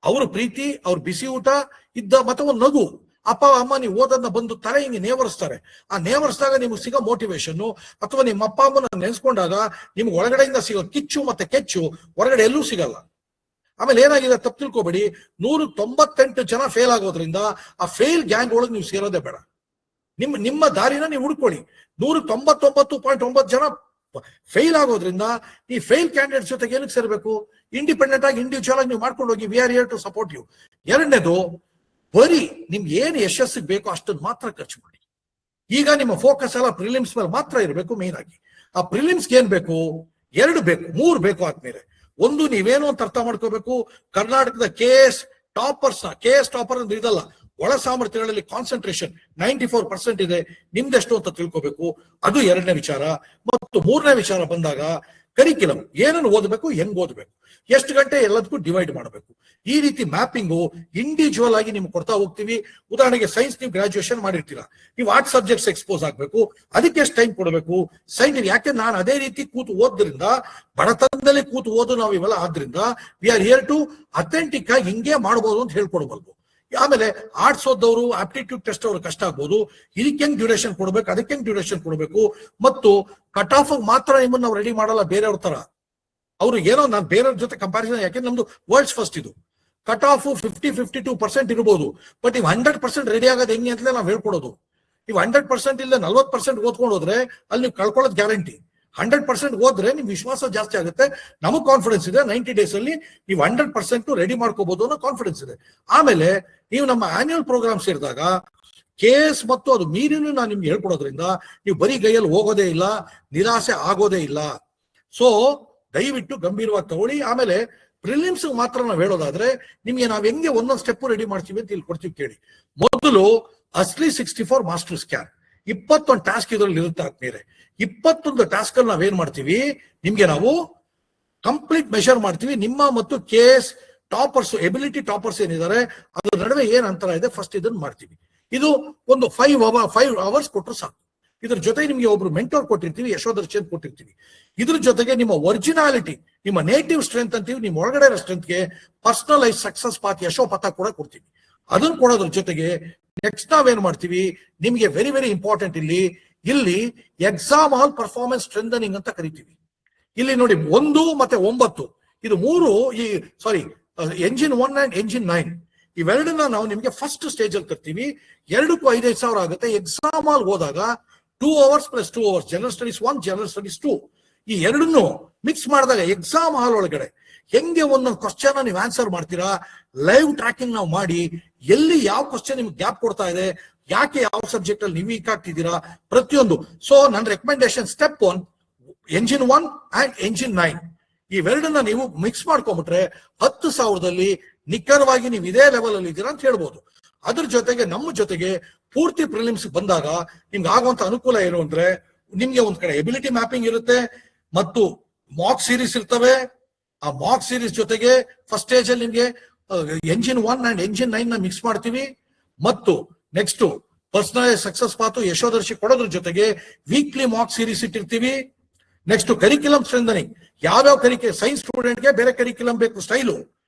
ಅವ್ರ ಪ್ರೀತಿ, ಅವ್ರ ಬಿಸಿ ಊಟ ಇದ್ದ ಮತ್ತೆ ಒಂದು ನಗು. ಅಪ್ಪ ಅಮ್ಮ ನೀವು ಓದನ್ನ ಬಂದು ತಲೆ ಹಿಂಗೆ ನೇವರಿಸ್ತಾರೆ. ಆ ನೇವರಿಸಿದಾಗ ನಿಮ್ಗೆ ಸಿಗೋ ಮೋಟಿವೇಶನ್, ಅಥವಾ ನಿಮ್ಮ ಅಪ್ಪ ಅಮ್ಮನ ನೆನೆಸ್ಕೊಂಡಾಗ ನಿಮ್ಗೆ ಒಳಗಡೆಯಿಂದ ಸಿಗೋ ಕಿಚ್ಚು ಮತ್ತೆ ಕೆಚ್ಚು ಹೊರಗಡೆ ಎಲ್ಲೂ ಸಿಗಲ್ಲ. ಆಮೇಲೆ ಏನಾಗಿದೆ ತಪ್ಪು ತಿಳ್ಕೊಬೇಡಿ, 198 ಜನ ಫೇಲ್ ಆಗೋದ್ರಿಂದ ಆ ಫೇಲ್ ಗ್ಯಾಂಗ್ ಒಳಗೆ ನೀವು ಸೇರೋದೇ ಬೇಡ. ನಿಮ್ಮ ದಾರಿನ ನೀವು ಹುಡ್ಕೊಳ್ಳಿ. 199.9 ಜನ ಫೇಲ್ ಆಗೋದ್ರಿಂದ ಈ ಫೇಲ್ ಕ್ಯಾಂಡಿಡೇಟ್ ಜೊತೆಗೆ ಏನಕ್ಕೆ ಸೇರ್ಬೇಕು? ಇಂಡಿಪೆಂಡೆಂಟ್ ಆಗಿ ಇಂಡಿವಿಜುವಲ್ ಆಗಿ ನೀವು ಮಾಡ್ಕೊಂಡು ಹೋಗಿ. We are here to support you. ಎರಡನೇದು, ಬರೀ ನಿಮ್ಗೆ ಏನು ಯಶಸ್ಸಿಗೆ ಬೇಕೋ ಅಷ್ಟನ್ನು ಮಾತ್ರ ಖರ್ಚು ಮಾಡಿ. ಈಗ ನಿಮ್ಮ ಫೋಕಸ್ ಎಲ್ಲ ಪ್ರಿಲಿಮ್ಸ್ ಮೇಲೆ ಮಾತ್ರ ಇರಬೇಕು. ಮೇನ್ ಆಗಿ ಆ ಪ್ರಿಲಿಮ್ಸ್ಗೆ ಏನ್ ಬೇಕು? 2 ಬೇಕು, 3 ಬೇಕು. ಆದ್ಮೇಲೆ ಒಂದು, ನೀವೇನು ಅಂತ ಅರ್ಥ ಮಾಡ್ಕೋಬೇಕು. ಕರ್ನಾಟಕದ KS ಟಾಪರ್ ಅಂದ್ರೆ ಇದಲ್ಲ, ಒಳ ಸಾಮರ್ಥ್ಯಗಳಲ್ಲಿ ಕಾನ್ಸಂಟ್ರೇಷನ್ 94% ಇದೆ. ನಿಮ್ದೆಷ್ಟು ಅಂತ ತಿಳ್ಕೋಬೇಕು. ಅದು 2ನೇ ವಿಚಾರ. ಮತ್ತು 3ನೇ ವಿಚಾರ ಬಂದಾಗ ಕರಿಕ್ಯುಲಮ್, ಏನನ್ನು ಓದಬೇಕು, ಹೆಂಗ್ ಓದಬೇಕು, ಎಷ್ಟು ಗಂಟೆ ಎಲ್ಲದಕ್ಕೂ ಡಿವೈಡ್ ಮಾಡಬೇಕು. ಈ ರೀತಿ ಮ್ಯಾಪಿಂಗು ಇಂಡಿವಿಜುವಲ್ ಆಗಿ ನಿಮ್ಗೆ ಕೊಡ್ತಾ ಹೋಗ್ತೀವಿ. ಉದಾಹರಣೆಗೆ ಸೈನ್ಸ್ ನೀವು ಗ್ರಾಜುಯೇಷನ್ ಮಾಡಿರ್ತೀರಾ, ನೀವು ಆರ್ಟ್ ಸಬ್ಜೆಕ್ಟ್ಸ್ ಎಕ್ಸ್ಪೋಸ್ ಆಗ್ಬೇಕು. ಅದಕ್ಕೆ ಎಷ್ಟು ಟೈಮ್ ಕೊಡಬೇಕು? ಸೈನ್ಸ್ ಯಾಕೆ ನಾನು ಅದೇ ರೀತಿ ಕೂತು ಓದ್ರಿಂದ, ಬಡತನದಲ್ಲಿ ಕೂತು ಓದು ನಾವು ಇವೆಲ್ಲ ಆದ್ರಿಂದ we are here to authentic ಆಗಿ ಹಿಂಗೆ ಮಾಡ್ಬೋದು ಅಂತ ಹೇಳ್ಕೊಡ್ಬಲ್ದು. ಆಮೇಲೆ ಆರ್ಟ್ಸ್ ಓದವರು ಆಪ್ಟಿಟ್ಯೂಡ್ ಟೆಸ್ಟ್ ಅವ್ರು ಕಷ್ಟ ಆಗ್ಬೋದು. ಇದಕ್ಕೆ ಹೆಂಗ್ ಡ್ಯೂರೇಷನ್ ಕೊಡ್ಬೇಕು, ಅದಕ್ಕೆ ಹೆಂಗ್ ಡ್ಯೂರೇಷನ್ ಕೊಡಬೇಕು. ಮತ್ತು ಕಟ್ ಆಫ್ ಮಾತ್ರ ನಿಮ್ಮನ್ನ ನಾವು ರೆಡಿ ಮಾಡಲ್ಲ ಬೇರೆಯವ್ರ ತರ. ಅವ್ರು ಏನೋ ನಾನು ಬೇರೆಯವ್ರ ಜೊತೆ ಕಂಪ್ಯಾರಿಸನ್, ಯಾಕೆಂದ್ರೆ ನಮ್ದು ವರ್ಲ್ಡ್ಸ್ ಫಸ್ಟ್ ಇದು. ಕಟ್ ಆಫ್ 50-52% ಇರ್ಬೋದು. ಬಟ್ ನೀವು 100% ರೆಡಿ ಆಗೋದು ಹೆಂಗೆ ಅಂತಲೇ ನಾವು ಹೇಳ್ಕೊಡೋದು. ನೀವು 100% ಇಲ್ಲ 40% ಓದ್ಕೊಂಡು ಹೋದ್ರೆ ಅಲ್ಲಿ ನೀವು ಕಳ್ಕೊಳ್ಳೋದು ಗ್ಯಾರಂಟಿ. 100% ಓದ್ರೆ ನಿಮ್ ವಿಶ್ವಾಸ ಜಾಸ್ತಿ ಆಗುತ್ತೆ. ನಮಗ್ ಕಾನ್ಫಿಡೆನ್ಸ್ ಇದೆ 90 days ಅಲ್ಲಿ ನೀವು 100% ರೆಡಿ ಮಾಡ್ಕೋಬಹುದು ಅನ್ನೋ ಕಾನ್ಫಿಡೆನ್ಸ್ ಇದೆ. ಆಮೇಲೆ ನೀವು ನಮ್ಮ ಆನ್ಯುವಲ್ ಪ್ರೋಗ್ರಾಮ್ ಸೇರಿದಾಗ KS ಮತ್ತು ಅದು ಮೀರಿನೂ ನಾನು ನಿಮ್ಗೆ ಹೇಳ್ಕೊಡೋದ್ರಿಂದ ನೀವು ಬರೀ ಗೈಯಲ್ಲಿ ಹೋಗೋದೇ ಇಲ್ಲ, ನಿರಾಸೆ ಆಗೋದೇ ಇಲ್ಲ. ಸೊ ದಯವಿಟ್ಟು ಗಂಭೀರವಾಗಿ ತಗೊಳ್ಳಿ. ಆಮೇಲೆ ಪ್ರಿಲಿಮ್ಸ್ ಮಾತ್ರ ನಾವು ಹೇಳೋದಾದ್ರೆ ನಿಮ್ಗೆ ನಾವ್ ಹೆಂಗೆ ಒಂದೊಂದು ಸ್ಟೆಪ್ ರೆಡಿ ಮಾಡ್ತೀವಿ ಅಂತ ಇಲ್ಲಿ ಕೊಡ್ತೀವಿ ಕೇಳಿ. ಮೊದಲು ಅಸ್ಲಿ 64 ಮಾಸ್ಟರ್ ಸ್ಕ್ಯಾನ್ 21 ಟಾಸ್ಕ್ ಇದ್ರಲ್ಲಿ ಇರುತ್ತೆ ಆದ್ಮೇಲೆ 21 ಟಾಸ್ಕ್ ಅಲ್ಲಿ ನಾವೇನ್ ಮಾಡ್ತೀವಿ, ನಿಮ್ಗೆ ನಾವು ಕಂಪ್ಲೀಟ್ ಮೆಷರ್ ಮಾಡ್ತೀವಿ. ನಿಮ್ಮ ಮತ್ತು ಕೇಸ್ ಟಾಪರ್ಸ್ ಎಬಿಲಿಟಿ ಟಾಪರ್ಸ್ ಏನಿದ್ದಾರೆ ಅದ್ರ ನಡುವೆ ಏನ್ ಅಂತರ ಇದೆ ಫಸ್ಟ್ ಇದನ್ನ ಮಾಡ್ತೀವಿ. ಇದು ಒಂದು 5 ಅವರ್ಸ್ ಕೊಟ್ಟರು ಸಾಕು. ಇದ್ರ ಜೊತೆಗೆ ನಿಮ್ಗೆ ಒಬ್ರು ಮೆಂಟೋರ್ ಕೊಟ್ಟಿರ್ತೀವಿ, ಯಶೋದರ್ಶನ್ ಕೊಟ್ಟಿರ್ತೀವಿ. ಇದ್ರ ಜೊತೆಗೆ ನಿಮ್ಮ ಒರಿಜಿನಾಲಿಟಿ, ನಿಮ್ಮ ನೇಟಿವ್ ಸ್ಟ್ರೆಂತ್ ಅಂತೀವಿ, ನಿಮ್ಮ ಒಳಗಡೆ ಇರೋ ಸ್ಟ್ರೆಂತ್ಗೆ ಪರ್ಸನಲೈಸ್ ಸಕ್ಸಸ್ ಪಾತ್ ಯಶೋಪಥ ಕೂಡ ಕೊಡ್ತೀವಿ. ಅದನ್ನ ಕೊಡೋದ್ರ ಜೊತೆಗೆ ನೆಕ್ಸ್ಟ್ ನಾವೇನ್ ಮಾಡ್ತೀವಿ, ನಿಮ್ಗೆ ವೆರಿ ವೆರಿ ಇಂಪಾರ್ಟೆಂಟ್ ಇಲ್ಲಿ ಎಕ್ಸಾಮ್ ಆಲ್ ಪರ್ಫಾರ್ಮೆನ್ಸ್ ಸ್ಟ್ರೆಂಥನಿಂಗ್ ಅಂತ ಕರಿತೀವಿ. ಇಲ್ಲಿ ನೋಡಿ 1 ಮತ್ತೆ 9 ಇದು 3 ಎಂಜಿನ್ 1 ಅಂಡ್ ಎಂಜಿನ್ 9 ಇವೆರಡನ್ನ ನಾವು ನಿಮ್ಗೆ ಫಸ್ಟ್ ಸ್ಟೇಜ್ ಅಲ್ಲಿ ತರ್ತೀವಿ. 2ಕ್ಕೂ 5,000 ಆಗುತ್ತೆ. ಎಕ್ಸಾಮ್ ಆಲ್ ಹೋದಾಗ 2 hours + 2 hours general studies 1 general studies 2 ಈ ಎರಡನ್ನು ಮಿಕ್ಸ್ ಮಾಡಿದಾಗ ಎಕ್ಸಾಮ್ ಹಾಲ್ ಒಳಗಡೆ ಹೆಂಗೆ ಒಂದೊಂದು ಕ್ವಶನ್ ನೀವು ಆನ್ಸರ್ ಮಾಡ್ತೀರಾ, ಲೈವ್ ಟ್ರ್ಯಾಕಿಂಗ್ ನಾವು ಮಾಡಿ ಎಲ್ಲಿ ಯಾವ ಕ್ವಶನ್ ನಿಮ್ಗೆ ಗ್ಯಾಪ್ ಕೊಡ್ತಾ ಇದೆ, ಯಾಕೆ ಯಾವ ಸಬ್ಜೆಕ್ಟ್ ಅಲ್ಲಿ ನೀವು ವೀಕ್ ಆಗ್ತಿದ್ದೀರಾ ಪ್ರತಿಯೊಂದು. ಸೊ ನನ್ನ recommendation step 1 engine 1 and engine 9 ಇವೆರಡನ್ನ ನೀವು ಮಿಕ್ಸ್ ಮಾಡ್ಕೊಂಡ್ಬಿಟ್ರೆ 10,000ದಲ್ಲಿ ನಿಖರವಾಗಿ ನೀವು ಇದೇ ಲೆವೆಲ್ ಅಲ್ಲಿ ಇದ್ದೀರಾ ಅಂತ ಹೇಳ್ಬೋದು. ಅದ್ರ ಜೊತೆಗೆ ನಮ್ಮ ಜೊತೆಗೆ ಪೂರ್ತಿ ಪ್ರಿಲಿಮ್ಸ್ ಬಂದಾಗ ನಿಮ್ಗೆ ಆಗುವಂತ ಅನುಕೂಲ ಏನು ಅಂದ್ರೆ, ನಿಮ್ಗೆ ಒಂದ್ ಕಡೆ ಎಬಿಲಿಟಿ ಮ್ಯಾಪಿಂಗ್ ಇರುತ್ತೆ ಮತ್ತು ಮಾಕ್ ಸೀರೀಸ್ ಇರ್ತವೆ. ಆ ಮಾಕ್ ಸೀರೀಸ್ ಜೊತೆಗೆ ಫಸ್ಟ್ ಸ್ಟೇಜ್ ಅಲ್ಲಿ ನಿಮ್ಗೆ ಎಂಜಿನ್ 1 ಅಂಡ್ ಎಂಜಿನ್ 9 ನ ಮಿಕ್ಸ್ ಮಾಡ್ತೀವಿ. ಮತ್ತು ನೆಕ್ಸ್ಟ್ ಪರ್ಸನಲೈಸ್ ಸಕ್ಸಸ್ ಪಾತು ಯಶೋದರ್ಶಿ ಕೊಡೋದ್ರ ಜೊತೆಗೆ ವೀಕ್ಲಿ ಮಾಕ್ ಸೀರೀಸ್ ಇಟ್ಟಿರ್ತೀವಿ. ನೆಕ್ಸ್ಟ್ ಕರಿಕ್ಯುಲಮ್ ಸ್ಟ್ರೆಂಥನಿಂಗ್, ಯಾವ್ಯಾವ ಸೈನ್ಸ್ ಸ್ಟೂಡೆಂಟ್ಗೆ ಬೇರೆ ಕರಿಕ್ಯುಲಮ್ ಬೇಕು ಸ್ಟೈಲು,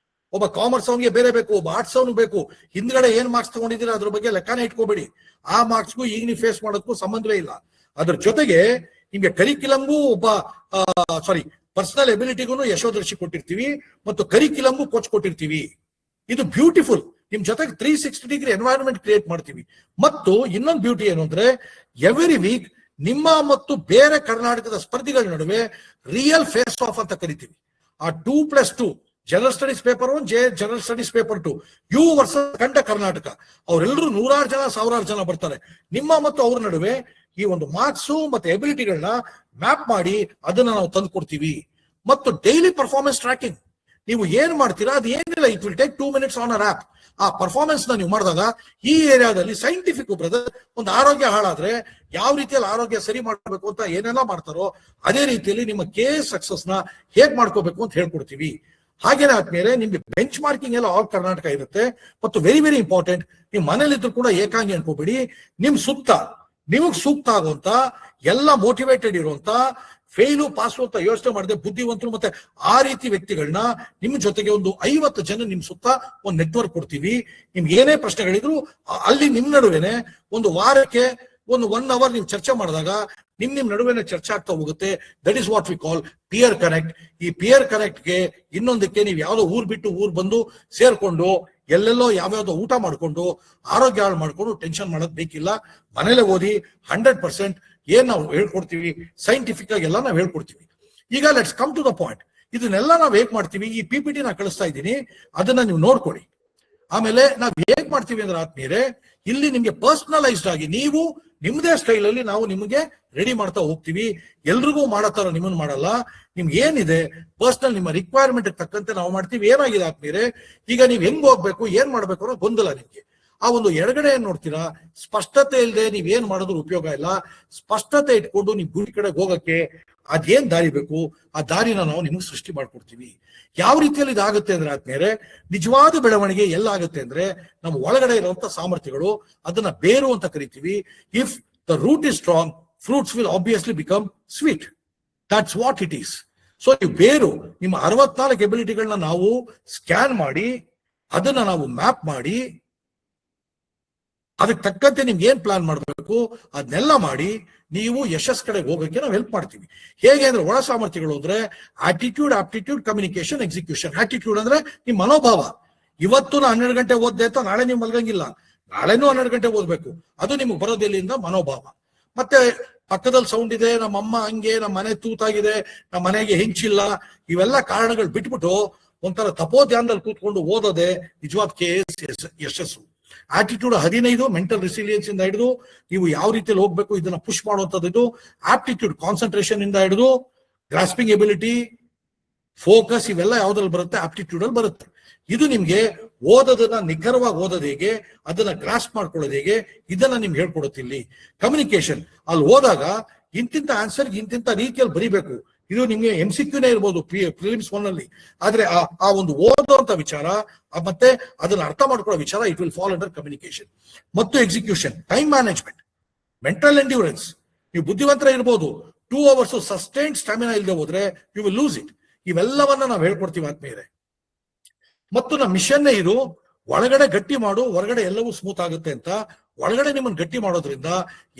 ಒಬ್ಬ ಕಾಮರ್ಸ್ ಅವನಿಗೆ ಬೇರೆ ಬೇಕು, ಒಬ್ಬ ಆರ್ಟ್ಸ್ ಅವನು ಬೇಕು. ಹಿಂದ್ಗಡೆ ಏನ್ ಮಾರ್ಕ್ಸ್ ತಗೊಂಡಿದ್ದೀರಾ ಅದ್ರ ಬಗ್ಗೆ ಲೆಕ್ಕನೇ ಇಟ್ಕೋಬೇಡಿ. ಆ ಮಾರ್ಕ್ಸ್ಗೂ ಈಗ ನೀವು ಫೇಸ್ ಮಾಡೋದಕ್ಕೂ ಸಂಬಂಧವೇ ಇಲ್ಲ. ಅದ್ರ ಜೊತೆಗೆ ನಿಮ್ಗೆ ಕರಿಕ್ಯುಲಮ್ಗೂ ಪರ್ಸನಲ್ ಎಬಿಲಿಟಿಗೂ ಯಶೋದರ್ಶಿ ಕೊಟ್ಟಿರ್ತೀವಿ ಮತ್ತು ಕರಿಕ್ಯುಲಮ್ಗೂ ಕೋಚ್ ಕೊಟ್ಟಿರ್ತೀವಿ. ಇದು ಬ್ಯೂಟಿಫುಲ್. ನಿಮ್ ಜೊತೆಗೆ 360 ಡಿಗ್ರಿ ಎನ್ವೈರನ್ಮೆಂಟ್ ಕ್ರಿಯೇಟ್ ಮಾಡ್ತೀವಿ. ಮತ್ತು ಇನ್ನೊಂದು ಬ್ಯೂಟಿ ಏನು ಅಂದ್ರೆ, ಎವ್ರಿ ವೀಕ್ ನಿಮ್ಮ ಮತ್ತು ಬೇರೆ ಕರ್ನಾಟಕದ ಸ್ಪರ್ಧಿಗಳ ನಡುವೆ ರಿಯಲ್ ಫೇಸ್ ಆಫ್ ಅಂತ ಕರಿತೀವಿ. ಆ 2+2 general studies paper 1 general studies paper 2 ಯು ವರ್ಸಸ್ ಕಂಡ ಕರ್ನಾಟಕ, ಅವರೆಲ್ಲರೂ 100,000 ಜನ 1,000 ಜನ ಬರ್ತಾರೆ. ನಿಮ್ಮ ಮತ್ತು ಅವ್ರ ನಡುವೆ ಈ ಒಂದು ಮಾರ್ಕ್ಸ್ ಮತ್ತೆ ಎಬಿಲಿಟಿಗಳನ್ನ ಮ್ಯಾಪ್ ಮಾಡಿ ಅದನ್ನ ನಾವು ತಂದು ಕೊಡ್ತೀವಿ. ಮತ್ತು ಡೈಲಿ ಪರ್ಫಾರ್ಮೆನ್ಸ್ ಟ್ರ್ಯಾಕಿಂಗ್, ನೀವು ಏನ್ ಮಾಡ್ತೀರಾ ಅದು ಏನಿಲ್ಲ, ಇಟ್ ವಿಲ್ ಟೇಕ್ 2 minutes ಆನ್ ಅರ್ ಆಪ್. ಆ ಪರ್ಫಾರ್ಮೆನ್ಸ್ ನ ನೀವು ಮಾಡಿದಾಗ ಈ ಏರಿಯಾದಲ್ಲಿ ಸೈಂಟಿಫಿಕ್ ಬ್ರದರ್ ಒಂದು ಆರೋಗ್ಯ ಹಾಳಾದ್ರೆ ಯಾವ ರೀತಿಯಲ್ಲಿ ಆರೋಗ್ಯ ಸರಿ ಮಾಡ್ಕೋಬೇಕು ಅಂತ ಏನೆಲ್ಲ ಮಾಡ್ತಾರೋ ಅದೇ ರೀತಿಯಲ್ಲಿ ನಿಮ್ಮ ಕೇಸ್ ಸಕ್ಸಸ್ ನ ಹೇಗ್ ಮಾಡ್ಕೋಬೇಕು ಅಂತ ಹೇಳ್ಕೊಡ್ತೀವಿ. ಹಾಗೇನೆ ಆದ್ಮೇಲೆ ನಿಮ್ಗೆ ಬೆಂಚ್ ಮಾರ್ಕಿಂಗ್ ಎಲ್ಲ ಆಲ್ ಕರ್ನಾಟಕ ಇರುತ್ತೆ. ಮತ್ತು ವೆರಿ ವೆರಿ ಇಂಪಾರ್ಟೆಂಟ್, ನೀವು ಮನೇಲಿದ್ರು ಕೂಡ ಏಕಾಂಗಿ ಅನ್ಕೋಬೇಡಿ. ನಿಮ್ ಸುತ್ತ ನಿಮಗ್ ಸೂಕ್ತ ಆಗುವಂತ ಎಲ್ಲ ಮೋಟಿವೇಟೆಡ್ ಇರುವಂತ ಫೇಲು ಪಾಸು ಅಂತ ಯೋಚನೆ ಮಾಡದೆ ಬುದ್ಧಿವಂತರು ಮತ್ತೆ ಆ ರೀತಿ ವ್ಯಕ್ತಿಗಳನ್ನ ನಿಮ್ ಜೊತೆಗೆ ಒಂದು 50 ಜನ ನಿಮ್ ಸುತ್ತ ಒಂದು ನೆಟ್ವರ್ಕ್ ಕೊಡ್ತೀವಿ. ನಿಮ್ಗೆ ಏನೇ ಪ್ರಶ್ನೆಗಳಿದ್ರು ಅಲ್ಲಿ ನಿಮ್ ನಡುವೆನೆ ಒಂದು ವಾರಕ್ಕೆ ಒಂದು 1 hour ನೀವು ಚರ್ಚೆ ಮಾಡಿದಾಗ ನಿಮ್ ನಡುವೆನೆ ಚರ್ಚೆ ಆಗ್ತಾ ಹೋಗುತ್ತೆ. That is what we call peer connect. ಈ ಪಿಯರ್ ಕನೆಕ್ಟ್ ಗೆ ಇನ್ನೊಂದಕ್ಕೆ ನೀವು ಯಾವ್ದೋ ಊರ್ ಬಿಟ್ಟು ಊರ್ ಬಂದು ಸೇರ್ಕೊಂಡು ಎಲ್ಲೆಲ್ಲೋ ಯಾವ್ಯಾವ್ದೋ ಊಟ ಮಾಡ್ಕೊಂಡು ಆರೋಗ್ಯ ಹಾಳು ಮಾಡ್ಕೊಂಡು ಟೆನ್ಷನ್ ಮಾಡೋದ್ ಬೇಕಿಲ್ಲ. ಮನೇಲೆ ಓದಿ 100% ಏನ್ ನಾವು ಹೇಳ್ಕೊಡ್ತೀವಿ ಸೈಂಟಿಫಿಕ್ ಆಗಿ ಎಲ್ಲ ನಾವು ಹೇಳ್ಕೊಡ್ತೀವಿ. ಈಗ let's come to the point. ಇದನ್ನೆಲ್ಲ ನಾವು ಹೇಗ್ ಮಾಡ್ತೀವಿ, ಈ PPT ನಾ ಕಳಿಸ್ತಾ ಇದ್ದೀನಿ, ಅದನ್ನ ನೀವು ನೋಡ್ಕೊಳ್ಳಿ. ಆಮೇಲೆ ನಾವ್ ಹೇಗ್ ಮಾಡ್ತೀವಿ ಅಂದ್ರೆ ಆದ್ಮೇಲೆ ಇಲ್ಲಿ ನಿಮ್ಗೆ ಪರ್ಸನಲೈಸ್ಡ್ ಆಗಿ ನೀವು ನಿಮ್ದೇ ಸ್ಟೈಲ್ ಅಲ್ಲಿ ನಾವು ನಿಮ್ಗೆ ರೆಡಿ ಮಾಡ್ತಾ ಹೋಗ್ತೀವಿ. ಎಲ್ರಿಗೂ ಮಾಡೋ ತರ ನಿಮ್ಮನ್ನ ಮಾಡಲ್ಲ. ನಿಮ್ಗೆ ಏನಿದೆ ಪರ್ಸನಲ್ ನಿಮ್ಮ ರಿಕ್ವೈರ್ಮೆಂಟ್ ತಕ್ಕಂತೆ ನಾವು ಮಾಡ್ತೀವಿ. ಏನಾಗಿದೆ ಆದ್ಮೇಲೆ ಈಗ ನೀವ್ ಹೆಂಗ್ ಹೋಗ್ಬೇಕು ಏನ್ ಮಾಡ್ಬೇಕು ಅನ್ನೋ ಗೊಂದಲ ನಿಮ್ಗೆ. ಆ ಒಂದು ಎಡಗಡೆ ಏನ್ ನೋಡ್ತೀರಾ, ಸ್ಪಷ್ಟತೆ ಇಲ್ಲದೆ ನೀವ್ ಏನ್ ಮಾಡಿದ್ರು ಉಪಯೋಗ ಇಲ್ಲ. ಸ್ಪಷ್ಟತೆ ಇಟ್ಕೊಂಡು ನಿಮ್ ಗುರಿ ಕಡೆ ಹೋಗಕ್ಕೆ ಅದೇನ್ ದಾರಿ ಬೇಕು ಆ ದಾರಿನ ನಾವು ನಿಮ್ಗೆ ಸೃಷ್ಟಿ ಮಾಡ್ಕೊಡ್ತೀವಿ. ಯಾವ ರೀತಿಯಲ್ಲಿ ಇದಾಗುತ್ತೆ ಅಂದ್ರೆ ಆದ್ಮೇಲೆ ನಿಜವಾದ ಬೆಳವಣಿಗೆ ಎಲ್ಲ ಆಗುತ್ತೆ ಅಂದ್ರೆ ನಮ್ಮ ಒಳಗಡೆ ಇರುವಂತ ಸಾಮರ್ಥ್ಯಗಳು, ಅದನ್ನ ಬೇರು ಅಂತ ಕರಿತೀವಿ. If the root is strong, fruits will obviously become sweet. That's what it is. So ಈ ಬೇರು ನಿಮ್ಮ 64 ಎಬಿಲಿಟಿಗಳನ್ನ ನಾವು ಸ್ಕ್ಯಾನ್ ಮಾಡಿ ಅದನ್ನ ನಾವು ಮ್ಯಾಪ್ ಮಾಡಿ ಅದಕ್ಕೆ ತಕ್ಕಂತೆ ನಿಮ್ಗೆ ಏನ್ ಪ್ಲಾನ್ ಮಾಡಬೇಕು ಅದನ್ನೆಲ್ಲ ಮಾಡಿ ನೀವು ಯಶಸ್ ಕಡೆಗೆ ಹೋಗಕ್ಕೆ ನಾವು ಹೆಲ್ಪ್ ಮಾಡ್ತೀವಿ. ಹೇಗೆ ಅಂದ್ರೆ ಒಳ ಸಾಮರ್ಥ್ಯಗಳು ಅಂದ್ರೆ attitude, aptitude, communication, execution. Attitude ಅಂದ್ರೆ ನಿಮ್ ಮನೋಭಾವ. ಇವತ್ತು ನಾ 12 ಗಂಟೆ ಓದ್ದೆ ಅಂತ ನಾಳೆ ನೀವು ಮಲ್ಗಂಗಿಲ್ಲ, ನಾಳೆನೂ 12 ಗಂಟೆ ಓದ್ಬೇಕು. ಅದು ನಿಮ್ಗೆ ಬರೋದೆಲ್ಲಿಂದ ಮನೋಭಾವ. ಮತ್ತೆ ಪಕ್ಕದಲ್ಲಿ ಸೌಂಡ್ ಇದೆ, ನಮ್ಮ ಅಮ್ಮ ಹಂಗೆ, ನಮ್ಮ ಮನೆ ತೂತಾಗಿದೆ, ನಮ್ಮ ಮನೆಗೆ ಹೆಂಚಿಲ್ಲ, ಇವೆಲ್ಲ ಕಾರಣಗಳು ಬಿಟ್ಬಿಟ್ಟು ಒಂಥರ ತಪೋಧ್ಯಾನದಲ್ಲಿ ಕೂತ್ಕೊಂಡು ಓದೋದೆ ನಿಜವಾದ ಯಶಸ್ಸು. ಆಟಿಟ್ಯೂಡ್ 15 ಮೆಂಟಲ್ ರೆಸಿಲಿಯನ್ಸ್ ಇಂದ ಹಿಡಿದು ನೀವು ಯಾವ ರೀತಿಯಲ್ಲಿ ಹೋಗ್ಬೇಕು ಇದನ್ನ ಪುಷ್ ಮಾಡುವಂತದ್ದು. ಆಪ್ಟಿಟ್ಯೂಡ್ ಕಾನ್ಸಂಟ್ರೇಷನ್ ಇಂದ ಹಿಡಿದು ಗ್ರಾಸ್ಪಿಂಗ್ ಎಬಿಲಿಟಿ, ಫೋಕಸ್, ಇವೆಲ್ಲ ಯಾವ್ದ್ರಲ್ಲಿ ಬರುತ್ತೆ? ಆಪ್ಟಿಟ್ಯೂಡ್ ಅಲ್ಲಿ ಬರುತ್ತೆ. ಇದು ನಿಮ್ಗೆ ಓದೋದನ್ನ ನಿಖರವಾಗಿ ಓದೋದು ಹೇಗೆ, ಅದನ್ನ ಗ್ರಾಸ್ ಮಾಡ್ಕೊಳ್ಳೋದು ಹೇಗೆ, ಇದನ್ನ ನಿಮ್ಗೆ ಹೇಳ್ಕೊಡುತ್ತೆ ಇಲ್ಲಿ. ಕಮ್ಯುನಿಕೇಶನ್ ಅಲ್ಲಿ ಹೋದಾಗ ಇಂತಿಂತ ಆನ್ಸರ್ ಇಂತಿಂತ ರೀತಿಯಲ್ಲಿ ಬರಿಬೇಕು. ಇದು ನಿಮ್ಗೆ MCQನೇ ಇರ್ಬೋದು ಪ್ರಿಲಿಮ್ಸ್ 1 ಅಲ್ಲಿ. ಆದ್ರೆ ಆ ಒಂದು ಓದುವಂತ ವಿಚಾರ ಮತ್ತೆ ಅದನ್ನ ಅರ್ಥ ಮಾಡ್ಕೊಳ್ಳೋ ವಿಚಾರ, it will fall under communication. ಮತ್ತು execution, time management, mental endurance. ನೀವು ಬುದ್ಧಿವಂತರ ಇರ್ಬೋದು, 2 hours ಸಸ್ಟೈನ್ಡ್ ಸ್ಟಾಮಿನಾ ಇಲ್ಲದೆ ಹೋದ್ರೆ ಯು ವಿಲ್ ಲೂಸ್ ಇಟ್. ಇವೆಲ್ಲವನ್ನ ನಾವು ಹೇಳ್ಕೊಡ್ತೀವಿ ಆತ್ಮೀಯರೇ. ಮತ್ತು ನಮ್ಮ ಮಿಷನ್ನೇ ಇದು, ಒಳಗಡೆ ಗಟ್ಟಿ ಮಾಡು, ಹೊರಗಡೆ ಎಲ್ಲವೂ ಸ್ಮೂತ್ ಆಗುತ್ತೆ ಅಂತ. ಒಳಗಡೆ ನಿಮ್ಮನ್ನು ಗಟ್ಟಿ ಮಾಡೋದ್ರಿಂದ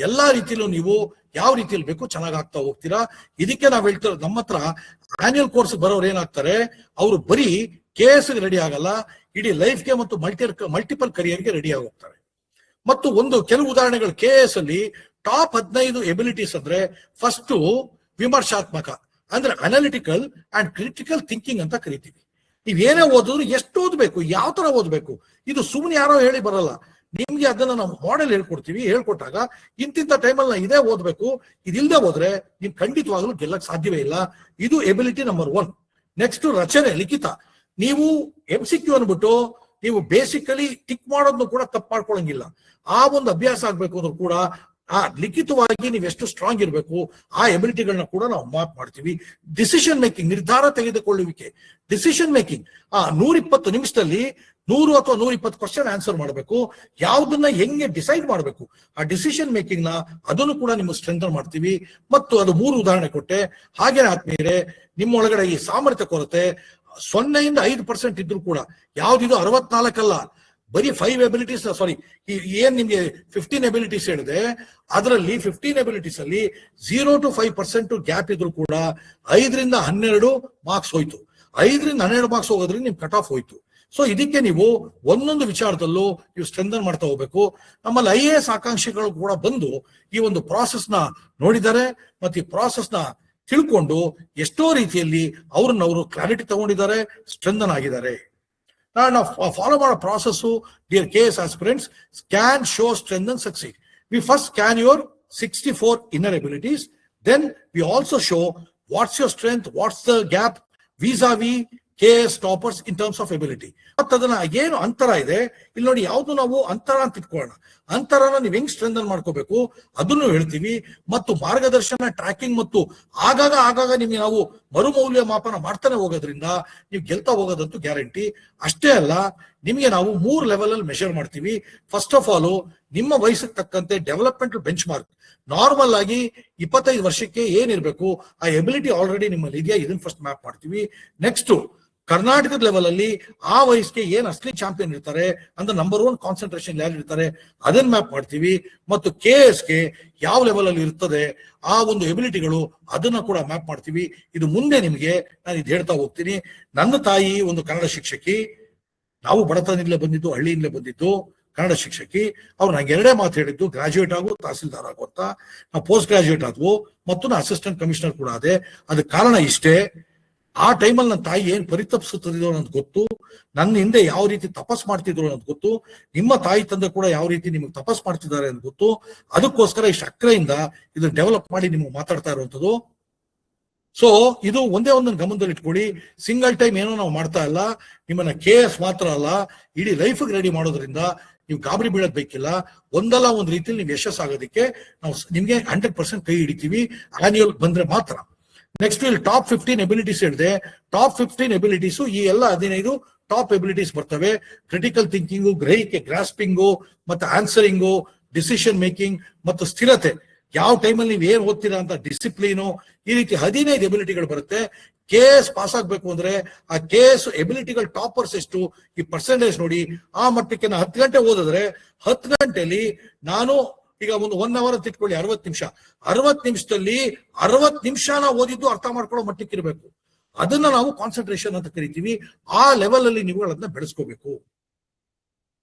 ಎಲ್ಲಾ ರೀತಿಯಲ್ಲೂ ನೀವು ಯಾವ ರೀತಿಯಲ್ಲಿ ಬೇಕು ಚೆನ್ನಾಗಿ ಆಗ್ತಾ ಹೋಗ್ತೀರಾ. ಇದಕ್ಕೆ ನಾವ್ ಹೇಳ್ತಿರೋ, ನಮ್ಮ ಹತ್ರ ಆನ್ಯುವಲ್ ಕೋರ್ಸ್ ಬರೋರು ಏನಾಗ್ತಾರೆ, ಅವರು ಬರೀ KS ರೆಡಿ ಆಗಲ್ಲ, ಇಡೀ ಲೈಫ್ಗೆ ಮತ್ತು ಮಲ್ಟಿಪಲ್ ಕರಿಯರ್ಗೆ ರೆಡಿ ಆಗಿ ಹೋಗ್ತಾರೆ. ಮತ್ತು ಕೆಲವು ಉದಾಹರಣೆಗಳು KS ಅಲ್ಲಿ ಟಾಪ್ 15 ಎಬಿಲಿಟೀಸ್ ಅಂದ್ರೆ, ಫಸ್ಟ್ ವಿಮರ್ಶಾತ್ಮಕ ಅಂದ್ರೆ ಅನಾಲಿಟಿಕಲ್ ಅಂಡ್ ಕ್ರಿಟಿಕಲ್ ಥಿಂಕಿಂಗ್ ಅಂತ ಕರಿತೀವಿ. ನೀವೇನೇ ಓದಿದ್ರು ಎಷ್ಟು ಓದ್ಬೇಕು, ಯಾವ ತರ ಓದ್ಬೇಕು, ಇದು ಸುಮ್ಮನೆ ಯಾರೋ ಹೇಳಿ ಬರಲ್ಲ. ನಿಮ್ಗೆ ಅದನ್ನ ನಾವು ಮಾಡೆಲ್ ಹೇಳ್ಕೊಡ್ತೀವಿ. ಹೇಳ್ಕೊಟ್ಟಾಗ ಇಂತಿಂತ ಟೈಮಲ್ಲಿ ಇದೇ ಓದ್ಬೇಕು, ಇದಿಲ್ಲದೆ ಹೋದ್ರೆ ನಿಮ್ ಖಂಡಿತವಾಗ್ಲೂ ಗೆಲ್ಲಕ್ ಸಾಧ್ಯವೇ ಇಲ್ಲ. ಇದು ಎಬಿಲಿಟಿ ನಂಬರ್ 1. ನೆಕ್ಸ್ಟ್ ರಚನೆ, ಲಿಖಿತ. ನೀವು MCQ ಅನ್ಬಿಟ್ಟು ನೀವು ಬೇಸಿಕಲಿ ಟಿಕ್ ಮಾಡೋದನ್ನು ಕೂಡ ತಪ್ಪು ಮಾಡ್ಕೊಳಂಗಿಲ್ಲ. ಆ ಒಂದು ಅಭ್ಯಾಸ ಆಗ್ಬೇಕು ಅಂದ್ರೂ ಕೂಡ ಆ ಲಿಖಿತವಾಗಿ ನೀವು ಎಷ್ಟು ಸ್ಟ್ರಾಂಗ್ ಇರಬೇಕು, ಆ ಎಬಿಲಿಟಿಗಳನ್ನ ಕೂಡ ನಾವು ಮಾಪ್ ಮಾಡ್ತೀವಿ. ಡಿಸಿಷನ್ ಮೇಕಿಂಗ್, ನಿರ್ಧಾರ ತೆಗೆದುಕೊಳ್ಳುವಿಕೆ, ಡಿಸಿಷನ್ ಮೇಕಿಂಗ್. 120 ನಿಮಿಷದಲ್ಲಿ 100 ಅಥವಾ 120 ಕ್ವಶನ್ ಆನ್ಸರ್ ಮಾಡಬೇಕು. ಯಾವ್ದನ್ನ ಹೆಂಗೆ ಡಿಸೈಡ್ ಮಾಡಬೇಕು, ಆ ಡಿಸಿಷನ್ ಮೇಕಿಂಗ್ ನ ಅದನ್ನು ಕೂಡ ನಿಮ್ಗೆ ಸ್ಟ್ರೆಂಥನ್ ಮಾಡ್ತೀವಿ. ಮತ್ತು ಅದು 3 ಉದಾಹರಣೆ ಕೊಟ್ಟೆ. ಹಾಗೇನೆ ಆದ್ಮೇಲೆ ನಿಮ್ಮೊಳಗಡೆ ಈ ಸಾಮರ್ಥ್ಯ ಕೊರತೆ 0 ಇಂದ 5% ಇದ್ರು ಕೂಡ, ಯಾವ್ದಿದು 64 ಅಲ್ಲ, ಬರೀ 5 ಎಬಿಲಿಟೀಸ್, ಸಾರಿ, ಏನ್ ನಿಮ್ಗೆ 15 ಎಬಿಲಿಟೀಸ್ ಹೇಳಿದೆ, ಅದರಲ್ಲಿ 15 ಎಬಿಲಿಟೀಸ್ ಅಲ್ಲಿ 0 to 5% ಗ್ಯಾಪ್ ಇದ್ರು ಕೂಡ 5 ರಿಂದ 12 ಮಾರ್ಕ್ಸ್ ಹೋಯ್ತು. 5 ರಿಂದ 12 ಮಾರ್ಕ್ಸ್ ಹೋಗೋದ್ರಿಂದ ನಿಮ್ ಕಟ್ ಆಫ್ ಹೋಯ್ತು. ಸೊ ಇದಕ್ಕೆ ನೀವು ಒಂದೊಂದು ವಿಚಾರದಲ್ಲೂ ನೀವು ಸ್ಟ್ರೆಂಥನ್ ಮಾಡ್ತಾ ಹೋಗ್ಬೇಕು. ನಮ್ಮಲ್ಲಿ IAS ಆಕಾಂಕ್ಷಿಗಳು ಕೂಡ ಬಂದು ಈ ಒಂದು ಪ್ರಾಸೆಸ್ ನ ನೋಡಿದ್ದಾರೆ, ಮತ್ತೆ ಈ ಪ್ರಾಸೆಸ್ ನ ತಿಳ್ಕೊಂಡು ಎಷ್ಟೋ ರೀತಿಯಲ್ಲಿ ಅವ್ರನ್ನವರು ಕ್ಲಾರಿಟಿ ತಗೊಂಡಿದ್ದಾರೆ, ಸ್ಟ್ರೆಂಥನ್ ಆಗಿದ್ದಾರೆ. ನಾವು ಫಾಲೋ ಮಾಡೋ process, dear KS aspirants, scan, show, strengthen, succeed. We first scan your 64 inner abilities, then we also show what's your strength, what's the gap vis-a-vis KS toppers in terms of ability. ಮತ್ತೆ ಅದನ್ನ ಏನು ಅಂತರ ಇದೆ ಇಲ್ಲಿ ನೋಡಿ, ಯಾವ್ದು ನಾವು ಅಂತರ ಅಂತ ಇಟ್ಕೊಳ್ಳೋಣ. ಅಂತರನ ನೀವು ಹೆಂಗ್ ಸ್ಟ್ರೆಂಥನ್ ಮಾಡ್ಕೋಬೇಕು ಅದನ್ನು ಹೇಳ್ತೀವಿ. ಮತ್ತು ಮಾರ್ಗದರ್ಶನ, ಟ್ರ್ಯಾಕಿಂಗ್ ಮತ್ತು ಆಗಾಗ ನಿಮ್ಗೆ ನಾವು ಮರುಮೌಲ್ಯ ಮಾಪನ ಮಾಡ್ತಾನೆ ಹೋಗೋದ್ರಿಂದ ನೀವು ಗೆಲ್ತಾ ಹೋಗೋದಂತೂ ಗ್ಯಾರಂಟಿ. ಅಷ್ಟೇ ಅಲ್ಲ, ನಿಮಗೆ ನಾವು 3 ಲೆವೆಲ್ ಅಲ್ಲಿ ಮೆಷರ್ ಮಾಡ್ತೀವಿ. ಫಸ್ಟ್ ಆಫ್ ಆಲ್, ನಿಮ್ಮ ವಯಸ್ಸಿಗೆ ತಕ್ಕಂತೆ ಡೆವಲಪ್ಮೆಂಟ್ ಬೆಂಚ್ ಮಾರ್ಕ್. ನಾರ್ಮಲ್ ಆಗಿ 25 ವರ್ಷಕ್ಕೆ ಏನಿರ್ಬೇಕು, ಆ ಎಬಿಲಿಟಿ ಆಲ್ರೆಡಿ ನಿಮ್ಮಲ್ಲಿ ಇದೆಯಾ, ಇದನ್ನ ಫಸ್ಟ್ ಮ್ಯಾಪ್ ಮಾಡ್ತೀವಿ. ನೆಕ್ಸ್ಟ್ ಕರ್ನಾಟಕದ ಲೆವೆಲ್ ಅಲ್ಲಿ ಆ ವಯಸ್ಸಿಗೆ ಏನ್ ಅಸ್ಲಿ ಚಾಂಪಿಯನ್ ಇರ್ತಾರೆ ಅಂದ್ರೆ ನಂಬರ್ 1 ಕಾನ್ಸಂಟ್ರೇಷನ್ ಯಾರು ಇರ್ತಾರೆ ಅದನ್ನ ಮ್ಯಾಪ್ ಮಾಡ್ತೀವಿ. ಮತ್ತು KSಗೆ ಯಾವ ಲೆವೆಲ್ ಅಲ್ಲಿ ಇರ್ತದೆ ಆ ಒಂದು ಎಬಿಲಿಟಿಗಳು ಅದನ್ನ ಕೂಡ ಮ್ಯಾಪ್ ಮಾಡ್ತೀವಿ. ಇದು ಮುಂದೆ ನಿಮಗೆ ನಾನು ಇದು ಹೇಳ್ತಾ ಹೋಗ್ತೀನಿ. ನನ್ನ ತಾಯಿ ಒಂದು ಕನ್ನಡ ಶಿಕ್ಷಕಿ, ನಾವು ಬಡತನದಿಂದಲೇ ಬಂದಿದ್ದು, ಹಳ್ಳಿಯಿಂದಲೇ ಬಂದಿದ್ದು, ಕನ್ನಡ ಶಿಕ್ಷಕಿ. ಅವ್ರು ನಂಗೆ 2 ಮಾತು ಹೇಳಿದ್ದು, ಗ್ರಾಜುಯೇಟ್ ಆಗು, ತಹಸೀಲ್ದಾರ್ ಆಗು ಅಂತ. ನಾವು ಪೋಸ್ಟ್ ಗ್ರಾಜುಯೇಟ್ ಆದ್ವು ಮತ್ತು ನಾ ಅಸಿಸ್ಟೆಂಟ್ ಕಮಿಷನರ್ ಕೂಡ ಆದೆ. ಅದಕ್ಕೆ ಕಾರಣ ಇಷ್ಟೇ, ಆ ಟೈಮಲ್ಲಿ ನನ್ನ ತಾಯಿ ಏನ್ ಪರಿತಪಿಸುತ್ತಿದ್ರು ಅನ್ನೋದು ಗೊತ್ತು, ನನ್ನ ಹಿಂದೆ ಯಾವ ರೀತಿ ತಪಸ್ ಮಾಡ್ತಿದ್ರು ಅನ್ನೋದು ಗೊತ್ತು, ನಿಮ್ಮ ತಾಯಿ ತಂದೆ ಕೂಡ ಯಾವ ರೀತಿ ನಿಮಗೆ ತಪಸ್ ಮಾಡ್ತಿದ್ದಾರೆ ಅಂತ ಗೊತ್ತು. ಅದಕ್ಕೋಸ್ಕರ ಇಷ್ಟು ಅಕ್ರೆಯಿಂದ ಇದನ್ನ ಡೆವಲಪ್ ಮಾಡಿ ನಿಮ್ಗೆ ಮಾತಾಡ್ತಾ ಇರುವಂತದ್ದು. ಸೊ ಇದು ಒಂದೇ ಒಂದನ್ನು ಗಮನದಲ್ಲಿ ಇಟ್ಕೊಳ್ಳಿ. ಸಿಂಗಲ್ ಟೈಮ್ ಏನೋ ನಾವು ಮಾಡ್ತಾ ಇಲ್ಲ, ನಿಮ್ಮನ್ನ KS ಮಾತ್ರ ಅಲ್ಲ, ಇಡೀ ಲೈಫ್ಗೆ ರೆಡಿ ಮಾಡೋದ್ರಿಂದ ನೀವು ಗಾಬರಿ ಬೀಳೋದ್ ಬೇಕಿಲ್ಲ. ಒಂದಲ್ಲ ಒಂದು ರೀತಿಯಲ್ಲಿ ನೀವು ಯಶಸ್ಸಾಗೋದಕ್ಕೆ ನಾವು ನಿಮ್ಗೆ 100% ಕೈ ಹಿಡಿತೀವಿ, ಆನ್ಯುವಲ್ ಬಂದ್ರೆ ಮಾತ್ರ. ನೆಕ್ಸ್ಟ್ ಇಲ್ಲಿ ಟಾಪ್ 15 ಎಬಿಲಿಟೀಸ್ ಹೇಳಿದೆ. ಟಾಪ್ 15 ಎಬಿಲಿಟೀಸು ಈ ಎಲ್ಲ 15 ಟಾಪ್ ಎಬಿಲಿಟೀಸ್ ಬರ್ತವೆ. ಕ್ರಿಟಿಕಲ್ ಥಿಂಕಿಂಗು, ಗ್ರಹಿಕೆ, ಗ್ರಾಸ್ಪಿಂಗು, ಮತ್ತೆ ಆನ್ಸರಿಂಗು, ಡಿಸಿಷನ್ ಮೇಕಿಂಗ್ ಮತ್ತು ಸ್ಥಿರತೆ. ಯಾವ ಟೈಮಲ್ಲಿ ನೀವು ಏನ್ ಓದ್ತೀರಾ ಅಂತ ಡಿಸಿಪ್ಲಿನು, ಈ ರೀತಿ 15 ಎಬಿಲಿಟಿಗಳು ಬರುತ್ತೆ. KS ಪಾಸ್ ಆಗ್ಬೇಕು ಅಂದ್ರೆ ಆ KS ಎಬಿಲಿಟಿಗಳು ಟಾಪರ್ಸ್ ಎಷ್ಟು, ಈ ಪರ್ಸೆಂಟೇಜ್ ನೋಡಿ. ಆ ಮಟ್ಟಕ್ಕೆ ನಾನು 10 ಗಂಟೆ ಓದಿದ್ರೆ 10 ಗಂಟೆಲಿ ನಾನು ಈಗ ಒಂದು 1 hour ಅಂತ ಇಟ್ಕೊಳ್ಳಿ, 60 ನಿಮಿಷ. 60 ನಿಮಿಷದಲ್ಲಿ 60 ನಿಮಿಷನ ಓದಿದ್ದು ಅರ್ಥ ಮಾಡ್ಕೊಳ್ಳೋ ಮಟ್ಟಕ್ಕೆ ಇರಬೇಕು. ಅದನ್ನ ನಾವು ಕಾನ್ಸಂಟ್ರೇಷನ್ ಅಂತ ಕರಿತೀವಿ. ಆ ಲೆವೆಲ್ ಅಲ್ಲಿ ನೀವು ಅದನ್ನ ಬೆಳೆಸ್ಕೋಬೇಕು.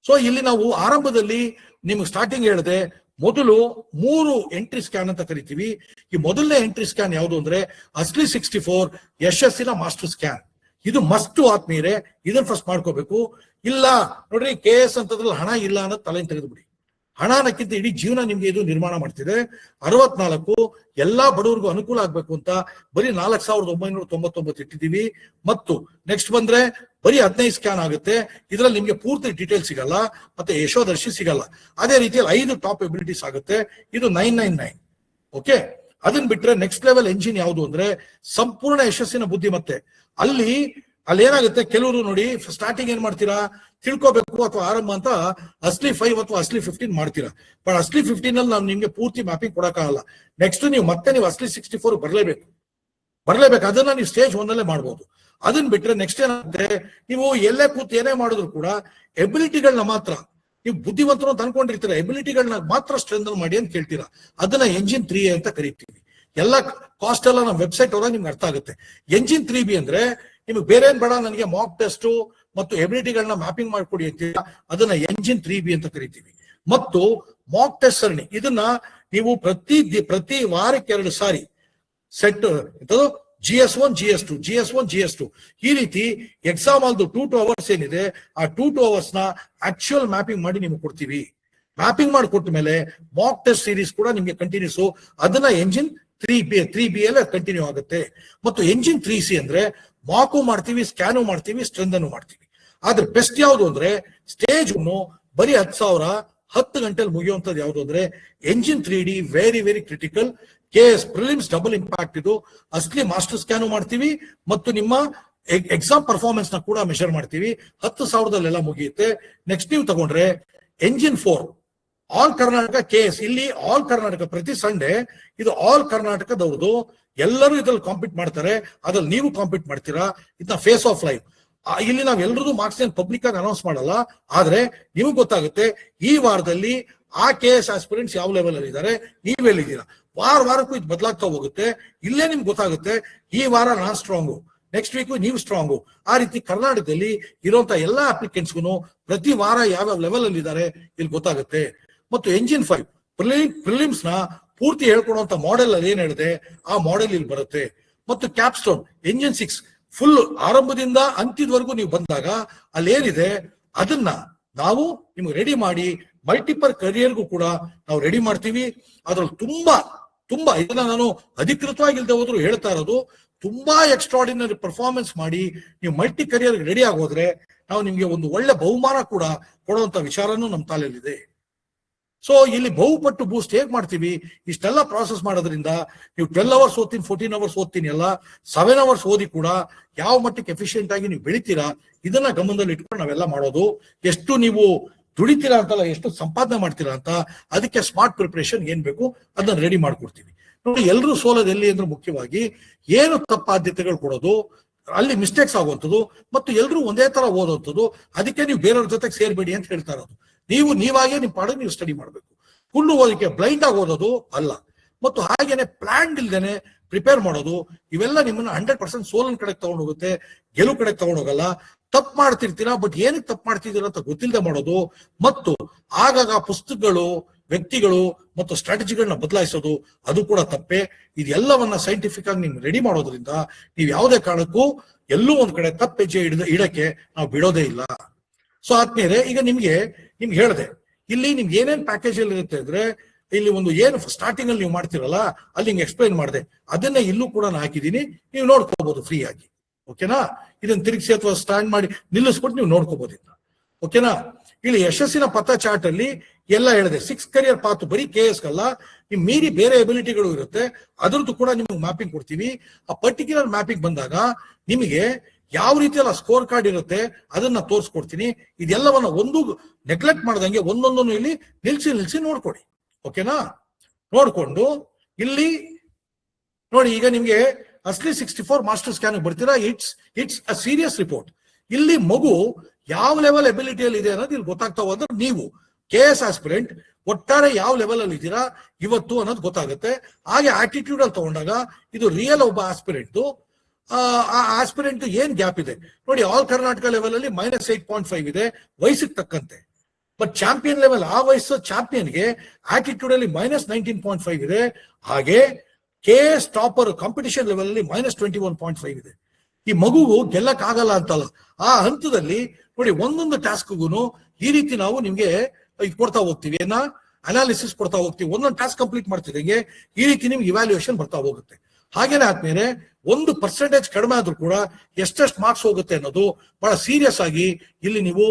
ಸೊ ಇಲ್ಲಿ ನಾವು ಆರಂಭದಲ್ಲಿ ನಿಮ್ಗೆ ಸ್ಟಾರ್ಟಿಂಗ್ ಹೇಳಿದೆ, ಮೊದಲು 3 ಎಂಟ್ರಿ ಸ್ಕ್ಯಾನ್ ಅಂತ ಕರಿತೀವಿ. ಈ ಮೊದಲನೇ ಎಂಟ್ರಿ ಸ್ಕ್ಯಾನ್ ಯಾವುದು ಅಂದ್ರೆ ಅಸ್ಲಿ 64 ಯಶಸ್ಸಿನ ಮಾಸ್ಟರ್ ಸ್ಕ್ಯಾನ್. ಇದು ಮಸ್ಟ್ ಆತ್ಮೀಯರೇ, ಇದನ್ನ ಫಸ್ಟ್ ಮಾಡ್ಕೋಬೇಕು. ಇಲ್ಲ ನೋಡ್ರಿ KS ಅಂತದ್ರಲ್ಲಿ ಹಣ ಇಲ್ಲ ಅನ್ನೋದು ತಲೆ ತೆಗೆದುಬಿಡಿ. ಹಣ ಅನ್ನಕ್ಕಿಂತ ಇಡೀ ಜೀವನ ನಿಮ್ಗೆ ಇದು ನಿರ್ಮಾಣ ಮಾಡ್ತಿದೆ. 64 ಎಲ್ಲಾ ಬಡವರಿಗೂ ಅನುಕೂಲ ಆಗ್ಬೇಕು ಅಂತ ಬರೀ 4,999 ಇಟ್ಟಿದ್ದೀವಿ. ಮತ್ತು ನೆಕ್ಸ್ಟ್ ಬಂದ್ರೆ ಬರೀ 15 ಸ್ಕ್ಯಾನ್ ಆಗುತ್ತೆ. ಇದ್ರಲ್ಲಿ ನಿಮ್ಗೆ ಪೂರ್ತಿ ಡೀಟೇಲ್ ಸಿಗಲ್ಲ, ಮತ್ತೆ ಯಶೋದರ್ಶಿ ಸಿಗಲ್ಲ. ಅದೇ ರೀತಿಯಲ್ಲಿ 5 ಟಾಪ್ ಎಬಿಲಿಟೀಸ್ ಆಗುತ್ತೆ. ಇದು 999. ಓಕೆ, ಅದನ್ನ ಬಿಟ್ರೆ ನೆಕ್ಸ್ಟ್ ಲೆವೆಲ್ ಎಂಜಿನ್ ಯಾವುದು ಅಂದ್ರೆ ಸಂಪೂರ್ಣ ಯಶಸ್ಸಿನ ಬುದ್ಧಿಮತ್ತೆ. ಅಲ್ಲಿ ಏನಾಗುತ್ತೆ, ಕೆಲವರು ನೋಡಿ ಸ್ಟಾರ್ಟಿಂಗ್ ಏನ್ ಮಾಡ್ತೀರಾ, ತಿಳ್ಕೋಬೇಕು ಅಥವಾ ಆರಂಭ ಅಂತ ಅಸ್ಲಿ 5 ಅಥವಾ ಅಸ್ಲಿ 15 ಮಾಡ್ತೀರಾ. ಬಟ್ ಅಸ್ಲಿ 15 ಅಲ್ಲಿ ನಾವು ನಿಮ್ಗೆ ಪೂರ್ತಿ ಮ್ಯಾಪಿಂಗ್ ಕೊಡಕ್ಕಾಗಲ್ಲ. ನೆಕ್ಸ್ಟ್ ನೀವು ಅಸ್ಲಿ 64 ಬರ್ಲೇಬೇಕು. ಅದನ್ನ ನೀವು ಸ್ಟೇಜ್ 1 ಅಲ್ಲೇ ಮಾಡ್ಬೋದು. ಅದನ್ನ ಬಿಟ್ರೆ ನೆಕ್ಸ್ಟ್ ಏನಾಗುತ್ತೆ, ನೀವು ಎಲ್ಲೇ ಕೂತು ಏನೇ ಮಾಡಿದ್ರು ಕೂಡ ಎಬಿಲಿಟಿಗಳನ್ನ ಮಾತ್ರ ನೀವು ಬುದ್ಧಿವಂತರು ಅಂತ ಅನ್ಕೊಂಡಿರ್ತೀರ, ಎಬಿಲಿಟಿಗಳನ್ನ ಮಾತ್ರ ಸ್ಟ್ರೆಂಥನ್ ಮಾಡಿ ಅಂತ ಕೇಳ್ತೀರಾ. ಅದನ್ನ ಎಂಜಿನ್ 3A ಅಂತ ಕರಿತೀವಿ. ಎಲ್ಲ ಕಾಸ್ಟ್ ಎಲ್ಲ ನಮ್ಮ ವೆಬ್ಸೈಟ್ ಹೋದಾಗ ನಿಮ್ಗೆ ಅರ್ಥ ಆಗುತ್ತೆ. ಎಂಜಿನ್ 3B ಅಂದ್ರೆ ನಿಮ್ಗೆ ಬೇರೆ ಏನ್ ಬೇಡ, ನನಗೆ ಮಾಕ್ ಟೆಸ್ಟ್ ಮತ್ತು ಎಬಿಲಿಟಿಗಳನ್ನ ಮ್ಯಾಪಿಂಗ್ ಮಾಡ್ಕೊಡಿ ಅಂತೀರಾ, ಅದನ್ನ ಎಂಜಿನ್ 3B ಅಂತ ಕರಿತೀವಿ. ಮತ್ತು ಮಾಕ್ ಟೆಸ್ಟ್ ಸರಣಿ, ಇದನ್ನ ನೀವು ಪ್ರತಿ ವಾರಕ್ಕೆ 2 ಸಾರಿ ಸೆಟ್ GS1 GS2 ಈ ರೀತಿ ಎಕ್ಸಾಮ್ ಆಲ್ದು 2 ಅವರ್ಸ್ ಏನಿದೆ, ಆ 2 ಅವರ್ಸ್ ನ ಆಕ್ಚುಯಲ್ ಮ್ಯಾಪಿಂಗ್ ಮಾಡಿ ನಿಮ್ಗೆ ಕೊಡ್ತೀವಿ. ಮ್ಯಾಪಿಂಗ್ ಮಾಡಿ ಕೊಟ್ಟ ಮೇಲೆ ಮಾಕ್ ಟೆಸ್ಟ್ ಸೀರೀಸ್ ಕೂಡ ನಿಮ್ಗೆ ಕಂಟಿನ್ಯೂಸ್, ಅದನ್ನ ಎಂಜಿನ್ 3B ಅಲ್ಲೇ ಕಂಟಿನ್ಯೂ ಆಗುತ್ತೆ. ಮತ್ತು ಎಂಜಿನ್ 3C ಅಂದ್ರೆ ಮಾಕು ಮಾಡ್ತೀವಿ, ಸ್ಕ್ಯಾನು ಮಾಡ್ತೀವಿ, ಸ್ಟ್ರೆಂಥನ್ನು ಮಾಡ್ತೀವಿ. ಆದ್ರೆ ಬೆಸ್ಟ್ ಯಾವುದು ಅಂದ್ರೆ ಸ್ಟೇಜ್ 1 ಬರೀ 10,000 10 ಗಂಟೆಲಿ ಮುಗಿಯುವಂತದ್ದು ಯಾವುದು ಅಂದ್ರೆ engine 3D. Very very critical. KS prelims double impact. ಇದು ಅಸ್ಲಿ ಮಾಸ್ಟರ್ ಸ್ಕ್ಯಾನು ಮಾಡ್ತೀವಿ ಮತ್ತು ನಿಮ್ಮ ಎಕ್ಸಾಮ್ ಪರ್ಫಾರ್ಮೆನ್ಸ್ ನ ಕೂಡ ಮೆಷರ್ ಮಾಡ್ತೀವಿ. 10,000ದಲ್ಲೆಲ್ಲ ಮುಗಿಯುತ್ತೆ. ನೆಕ್ಸ್ಟ್ ನೀವು ತಗೊಂಡ್ರೆ ಎಂಜಿನ್ 4 ಆಲ್ ಕರ್ನಾಟಕ KS. ಇಲ್ಲಿ ಆಲ್ ಕರ್ನಾಟಕ ಪ್ರತಿ ಸಂಡೇ ಇದು ಆಲ್ ಕರ್ನಾಟಕದವ್ರದ್ದು, ಎಲ್ಲರೂ ಇದ್ರಲ್ಲಿ ಕಾಂಪೀಟ್ ಮಾಡ್ತಾರೆ. ಅದ್ರಲ್ಲಿ ನೀವು ಕಾಂಪೀಟ್ ಮಾಡ್ತೀರಾ. ಇದನ್ನ ಫೇಸ್ ಆಫ್ ಲೈವ್. ಇಲ್ಲಿ ನಾವ್ ಎಲ್ರದ್ದು ಮಾರ್ಕ್ಸ್ ಏನ್ ಪಬ್ಲಿಕ್ ಆಗಿ ಅನೌನ್ಸ್ ಮಾಡಲ್ಲ, ಆದ್ರೆ ನಿಮಗ್ ಗೊತ್ತಾಗುತ್ತೆ ಈ ವಾರದಲ್ಲಿ ಆ KS ಆಸ್ಪಿರೆಂಟ್ಸ್ ಯಾವ ಲೆವೆಲ್ ಅಲ್ಲಿ ಇದ್ದಾರೆ, ನೀವೆಲ್ಲಿದ್ದೀರಾ. ವಾರಕ್ಕೂ ಇದು ಬದಲಾಗ್ತಾ ಹೋಗುತ್ತೆ. ಇಲ್ಲೇ ನಿಮ್ಗೆ ಗೊತ್ತಾಗುತ್ತೆ ಈ ವಾರ ನಾನ್ ಸ್ಟ್ರಾಂಗು, ನೆಕ್ಸ್ಟ್ ವೀಕ್ ನೀವು ಸ್ಟ್ರಾಂಗು. ಆ ರೀತಿ ಕರ್ನಾಟಕದಲ್ಲಿ ಇರುವಂತ ಎಲ್ಲಾ ಅಪ್ಲಿಕೆಂಟ್ಸ್ಗೂ ಪ್ರತಿ ವಾರ ಯಾವ ಲೆವೆಲ್ ಅಲ್ಲಿ ಇದ್ದಾರೆ ಇಲ್ಲಿ ಗೊತ್ತಾಗುತ್ತೆ. ಮತ್ತು ಎಂಜಿನ್ 5 ಪ್ರಿಲಿಮ್ಸ್ ನ ಪೂರ್ತಿ ಹೇಳ್ಕೊಡುವಂತ ಮಾಡೆಲ್ ಅಲ್ಲಿ ಏನ್ ಹೇಳಿದೆ ಆ ಮಾಡೆಲ್ ಇಲ್ಲಿ ಬರುತ್ತೆ. ಮತ್ತು ಕ್ಯಾಪ್ಸ್ಟೋನ್ ಎಂಜಿನ್ 6 ಫುಲ್ ಆರಂಭದಿಂದ ಅಂತ್ಯದವರೆಗೂ ನೀವು ಬಂದಾಗ ಅಲ್ಲಿ ಏನಿದೆ ಅದನ್ನ ನಾವು ನಿಮ್ಗೆ ರೆಡಿ ಮಾಡಿ ಮಲ್ಟಿಪಲ್ ಕರಿಯರ್ಗೂ ಕೂಡ ನಾವು ರೆಡಿ ಮಾಡ್ತೀವಿ. ಅದ್ರಲ್ಲಿ ತುಂಬಾ ಇದನ್ನ ನಾನು ಅಧಿಕೃತವಾಗಿ ಇಲ್ಲದೆ ಹೋದ್ರು ಹೇಳ್ತಾ ಇರೋದು, ತುಂಬಾ ಎಕ್ಸ್ಟ್ರಾರ್ಡಿನರಿ ಪರ್ಫಾರ್ಮೆನ್ಸ್ ಮಾಡಿ ನೀವು ಮಲ್ಟಿ ಕರಿಯರ್ ರೆಡಿ ಆಗೋದ್ರೆ ನಾವು ನಿಮ್ಗೆ ಒಂದು ಒಳ್ಳೆ ಬಹುಮಾನ ಕೂಡ ಕೊಡುವಂತ ವಿಚಾರನೂ ನಮ್ಮ ತಾಲೆಯಲ್ಲಿದೆ. ಸೊ ಇಲ್ಲಿ ಬಹುಪಟ್ಟು ಬೂಸ್ಟ್ ಹೇಗ್ ಮಾಡ್ತೀವಿ, ಇಷ್ಟೆಲ್ಲ ಪ್ರಾಸೆಸ್ ಮಾಡೋದ್ರಿಂದ ನೀವು 12 ಅವರ್ಸ್ ಓದ್ತೀನಿ, 14 ಅವರ್ಸ್ ಓದ್ತೀನಿ ಅಲ್ಲ, 7 ಅವರ್ಸ್ ಓದಿ ಕೂಡ ಯಾವ ಮಟ್ಟಕ್ಕೆ ಎಫಿಷಿಯಂಟ್ ಆಗಿ ನೀವು ಬೆಳಿತೀರಾ ಇದನ್ನ ಗಮನದಲ್ಲಿ ಇಟ್ಕೊಂಡು ನಾವೆಲ್ಲ ಮಾಡೋದು. ಎಷ್ಟು ನೀವು ದುಡಿತೀರಾ ಅಂತಲ್ಲ, ಎಷ್ಟು ಸಂಪಾದನೆ ಮಾಡ್ತೀರಾ ಅಂತ, ಅದಕ್ಕೆ ಸ್ಮಾರ್ಟ್ ಪ್ರಿಪರೇಷನ್ ಏನ್ ಬೇಕು ಅದನ್ನ ರೆಡಿ ಮಾಡ್ಕೊಡ್ತೀವಿ. ನೋಡಿ, ಎಲ್ಲರೂ ಸೋಲೋದು ಎಲ್ಲಿ ಅಂದ್ರೆ ಮುಖ್ಯವಾಗಿ ಏನು ತಪ್ಪ ಆದ್ಯತೆಗಳು ಕೊಡೋದು, ಅಲ್ಲಿ ಮಿಸ್ಟೇಕ್ಸ್ ಆಗುವಂಥದ್ದು, ಮತ್ತು ಎಲ್ಲರೂ ಒಂದೇ ತರ ಓದುವಂಥದ್ದು. ಅದಕ್ಕೆ ನೀವು ಬೇರೆಯವ್ರ ಜೊತೆಗೆ ಸೇರ್ಬೇಡಿ ಅಂತ ಹೇಳ್ತಾ ಇರೋದು. ನೀವಾಗೇ ನಿಮ್ ಪಾಡಿಗೆ ನೀವು ಸ್ಟಡಿ ಮಾಡ್ಬೇಕು. ಫುಲ್ಲು ಓದಕ್ಕೆ ಬ್ಲೈಂಡ್ ಆಗಿ ಓದೋದು ಅಲ್ಲ. ಮತ್ತು ಹಾಗೇನೆ ಪ್ಲಾನ್ ಇಲ್ದೇನೆ ಪ್ರಿಪೇರ್ ಮಾಡೋದು, ಇವೆಲ್ಲ ನಿಮ್ಮನ್ನ 100% ಸೋಲನ್ ಕಡೆಗೆ ತಗೊಂಡು ಹೋಗುತ್ತೆ, ಗೆಲುವು ಕಡೆಗೆ ತಗೊಂಡು ಹೋಗಲ್ಲ. ತಪ್ಪು ಮಾಡ್ತಿರ್ತೀರಾ, ಬಟ್ ಏನಕ್ಕೆ ತಪ್ಪು ಮಾಡ್ತಿದ್ದೀರಾ ಅಂತ ಗೊತ್ತಿಲ್ಲದೆ ಮಾಡೋದು, ಮತ್ತು ಆಗಾಗ ಪುಸ್ತಕಗಳು, ವ್ಯಕ್ತಿಗಳು ಮತ್ತು ಸ್ಟ್ರಾಟಜಿಗಳನ್ನ ಬದಲಾಯಿಸೋದು, ಅದು ಕೂಡ ತಪ್ಪೇ. ಇದೆಲ್ಲವನ್ನ ಸೈಂಟಿಫಿಕ್ ಆಗಿ ನೀವು ರೆಡಿ ಮಾಡೋದ್ರಿಂದ ನೀವು ಯಾವುದೇ ಕಾರಣಕ್ಕೂ ಎಲ್ಲೂ ಒಂದ್ ಕಡೆ ತಪ್ಪು ಹೆಜ್ಜೆ ಇಡಕ್ಕೆ ನಾವು ಬಿಡೋದೇ ಇಲ್ಲ. ಸೊ ಆದ್ಮೇಲೆ ಈಗ ನಿಮ್ಗೆ ಹೇಳಿದೆ, ಇಲ್ಲಿ ನಿಮ್ಗೆ ಏನೇನ್ ಪ್ಯಾಕೇಜ್ ಅಲ್ಲಿ ಇರುತ್ತೆ ಅಂದ್ರೆ, ಇಲ್ಲಿ ಒಂದು ಏನು ಸ್ಟಾರ್ಟಿಂಗ್ ಅಲ್ಲಿ ನೀವು ಮಾಡ್ತಿರಲ್ಲ ಅಲ್ಲಿ ನಿಮ್ಗೆ ಎಕ್ಸ್ಪ್ಲೈನ್ ಮಾಡಿದೆ, ಅದನ್ನೇ ಇಲ್ಲೂ ಕೂಡ ನಾನು ಹಾಕಿದ್ದೀನಿ, ನೀವು ನೋಡ್ಕೋಬಹುದು ಫ್ರೀ ಆಗಿ. ಓಕೆನಾ? ಇದನ್ನ ತಿರುಗಿಸಿ ಅಥವಾ ಸ್ಟ್ಯಾಂಡ್ ಮಾಡಿ ನಿಲ್ಲಿಸ್ಬಿಟ್ಟು ನೀವು ನೋಡ್ಕೋಬಹುದು. ಓಕೆನಾ? ಇಲ್ಲಿ ಯಶಸ್ಸಿನ ಪಥ ಚಾರ್ಟ್ ಅಲ್ಲಿ ಎಲ್ಲ ಹೇಳಿದೆ. 6 ಕರಿಯರ್ ಪಾತ್ ಬರೀ KS ಅಲ್ಲ, ನಿಮ್ ಮೀರಿ ಬೇರೆ ಎಬಿಲಿಟಿಗಳು ಇರುತ್ತೆ, ಅದ್ರದ್ದು ಕೂಡ ನಿಮ್ಗೆ ಮ್ಯಾಪಿಂಗ್ ಕೊಡ್ತೀವಿ. ಆ ಪರ್ಟಿಕ್ಯುಲರ್ ಮ್ಯಾಪಿಂಗ್ ಬಂದಾಗ ನಿಮಗೆ ಯಾವ ರೀತಿಯಲ್ಲ ಸ್ಕೋರ್ ಕಾರ್ಡ್ ಇರುತ್ತೆ ಅದನ್ನ ತೋರಿಸ್ಕೊಡ್ತೀನಿ. ಇದೆಲ್ಲವನ್ನ ಒಂದು ನೆಗ್ಲೆಕ್ಟ್ ಮಾಡ್ದಂಗೆ ಒಂದೊಂದನ್ನು ಇಲ್ಲಿ ನಿಲ್ಸಿ ನೋಡ್ಕೊಡಿ. ಓಕೆನಾ? ನೋಡ್ಕೊಂಡು ಇಲ್ಲಿ ನೋಡಿ, ಈಗ ನಿಮ್ಗೆ ಅಸ್ಲಿ 64 ಮಾಸ್ಟರ್ ಸ್ಕ್ಯಾನ್ ಬರ್ತೀರಾ. It's a serious report. ಇಲ್ಲಿ ಮಗು ಯಾವ ಲೆವೆಲ್ ಎಬಿಲಿಟಿಯಲ್ಲಿ ಇದೆ ಅನ್ನೋದು ಇಲ್ಲಿ ಗೊತ್ತಾಗ್ತಾ ಹೋದ್ರೆ ನೀವು KS ಆಸ್ಪಿರೆಂಟ್ ಒಟ್ಟಾರೆ ಯಾವ ಲೆವೆಲ್ ಅಲ್ಲಿ ಇದ್ದೀರಾ ಇವತ್ತು ಅನ್ನೋದು ಗೊತ್ತಾಗುತ್ತೆ. ಹಾಗೆ ಆಟಿಟ್ಯೂಡ್ ಅಲ್ಲಿ ತಗೊಂಡಾಗ ಇದು ರಿಯಲ್ ಒಬ್ಬ ಆಸ್ಪಿರೆಂಟ್, ಆ ಆಸ್ಪಿರೆಂಟ್ ಏನ್ ಗ್ಯಾಪ್ ಇದೆ ನೋಡಿ. ಆಲ್ ಕರ್ನಾಟಕ ಲೆವೆಲ್ ಅಲ್ಲಿ -8.5 ಇದೆ ವಯಸ್ಸಿಗೆ ತಕ್ಕಂತೆ. ಬಟ್ ಚಾಂಪಿಯನ್ ಲೆವೆಲ್, ಆ ವಯಸ್ಸು ಚಾಂಪಿಯನ್ಗೆ ಆಟಿಟ್ಯೂಡ್ ಅಲ್ಲಿ -19.5 ಇದೆ. ಹಾಗೆ KS ಟಾಪರ್ ಕಾಂಪಿಟಿಷನ್ ಲೆವೆಲ್ ಅಲ್ಲಿ -21.5 ಇದೆ. ಈ ಮಗುವು ಗೆಲ್ಲಕ್ ಆಗಲ್ಲ ಅಂತಲ್ಲ, ಆ ಹಂತದಲ್ಲಿ ನೋಡಿ ಒಂದೊಂದು ಟಾಸ್ಕ್ಗೂ ಈ ರೀತಿ ನಾವು ನಿಮ್ಗೆ ಕೊಡ್ತಾ ಹೋಗ್ತೀವಿ. ಅನಾಲಿಸಿಸ್ ಕೊಡ್ತಾ ಹೋಗ್ತೀವಿ. ಒಂದೊಂದು ಟಾಸ್ಕ್ ಕಂಪ್ಲೀಟ್ ಮಾಡ್ತಿದ್ದಂಗೆ ಈ ರೀತಿ ನಿಮ್ಗೆ ಇವ್ಯಾಲ್ಯೂಯೇಷನ್ ಬರ್ತಾ ಹೋಗುತ್ತೆ. ಹಾಗೇನೆ ಆದ್ಮೇಲೆ 1% ಕಡಿಮೆ ಆದ್ರೂ ಕೂಡ ಎಷ್ಟೆಷ್ಟು ಮಾರ್ಕ್ಸ್ ಹೋಗುತ್ತೆ ಅನ್ನೋದು ಬಹಳ ಸೀರಿಯಸ್ ಆಗಿ ಇಲ್ಲಿ ನೀವು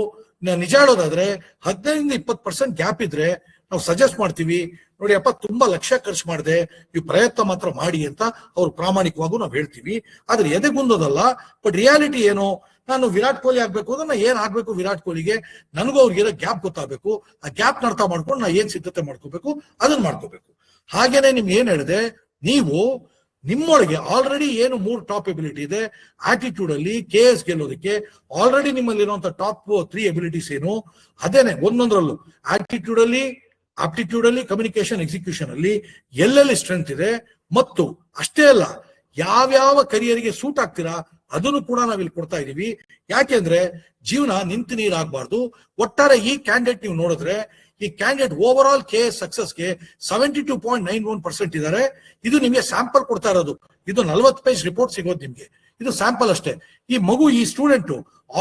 ನಿಜ ಹೇಳೋದಾದ್ರೆ 15-20% ಗ್ಯಾಪ್ ಇದ್ರೆ ನಾವು ಸಜೆಸ್ಟ್ ಮಾಡ್ತೀವಿ, ನೋಡಿ ಅಪ್ಪ ತುಂಬಾ ಲಕ್ಷ ಖರ್ಚು ಮಾಡಿದೆ, ನೀವು ಪ್ರಯತ್ನ ಮಾತ್ರ ಮಾಡಿ ಅಂತ ಅವ್ರು ಪ್ರಾಮಾಣಿಕವಾಗೂ ನಾವು ಹೇಳ್ತೀವಿ. ಆದ್ರೆ ಎದೆಗುಂದೋದಲ್ಲ. ಬಟ್ ರಿಯಾಲಿಟಿ ಏನು, ನಾನು ವಿರಾಟ್ ಕೊಹ್ಲಿ ಆಗ್ಬೇಕು ಅಂದ್ರೆ ನಾ ಏನ್ ಆಗ್ಬೇಕು ವಿರಾಟ್ ಕೊಹ್ಲಿಗೆ, ನನಗೂ ಅವ್ರಿಗಿರೋ ಗ್ಯಾಪ್ ಗೊತ್ತಾಗಬೇಕು. ಆ ಗ್ಯಾಪ್ ಅರ್ಥ ಮಾಡ್ಕೊಂಡು ನಾ ಏನ್ ಸಿದ್ಧತೆ ಮಾಡ್ಕೋಬೇಕು ಅದನ್ನ ಮಾಡ್ಕೋಬೇಕು. ಹಾಗೇನೆ ನಿಮ್ಗೆ ಏನ್ ಹೇಳಿದೆ, ನೀವು ನಿಮ್ಮೊಳಗೆ ಆಲ್ರೆಡಿ ಏನು 3 ಟಾಪ್ ಎಬಿಲಿಟಿ ಇದೆ, ಆಟಿಟ್ಯೂಡ್ ಅಲ್ಲಿ KS ಗೆಲ್ಲೋದಕ್ಕೆ ಆಲ್ರೆಡಿ ನಿಮ್ಮಲ್ಲಿ ಇರುವಂತ ಟಾಪ್ 3 ಎಬಿಲಿಟೀಸ್ ಏನು, ಅದೇನೆ ಒಂದೊಂದರಲ್ಲೂ ಆಟಿಟ್ಯೂಡ್ ಅಲ್ಲಿ, ಆಪ್ಟಿಟ್ಯೂಡ್ ಅಲ್ಲಿ, ಕಮ್ಯುನಿಕೇಶನ್, ಎಕ್ಸಿಕ್ಯೂಷನ್ ಅಲ್ಲಿ ಎಲ್ಲೆಲ್ಲಿ ಸ್ಟ್ರೆಂತ್ ಇದೆ, ಮತ್ತು ಅಷ್ಟೇ ಅಲ್ಲ ಯಾವ್ಯಾವ ಕರಿಯರ್ಗೆ ಸೂಟ್ ಆಗ್ತೀರಾ ಅದನ್ನು ಕೂಡ ನಾವಿಲ್ಲಿ ಕೊಡ್ತಾ ಇದೀವಿ. ಯಾಕೆಂದ್ರೆ ಜೀವನ ನಿಂತು ನೀರಾಗಬಾರ್ದು. ಒಟ್ಟಾರೆ ಈ ಕ್ಯಾಂಡಿಡೇಟ್ ನೀವು ನೋಡಿದ್ರೆ, ಈ ಕ್ಯಾಂಡಿಡೇಟ್ ಓವರ್ ಆಲ್ KS ಸಕ್ಸಸ್ಗೆ 72.91% ಇದ್ದಾರೆ. ಇದು ನಿಮ್ಗೆ ಸ್ಯಾಂಪಲ್ ಕೊಡ್ತಾ ಇರೋದು. ಇದು 40 ಪೇಜ್ ರಿಪೋರ್ಟ್ ಸಿಗೋದು ನಿಮ್ಗೆ. ಇದು ಸ್ಯಾಂಪಲ್ ಅಷ್ಟೇ. ಈ ಮಗು, ಈ ಸ್ಟೂಡೆಂಟ್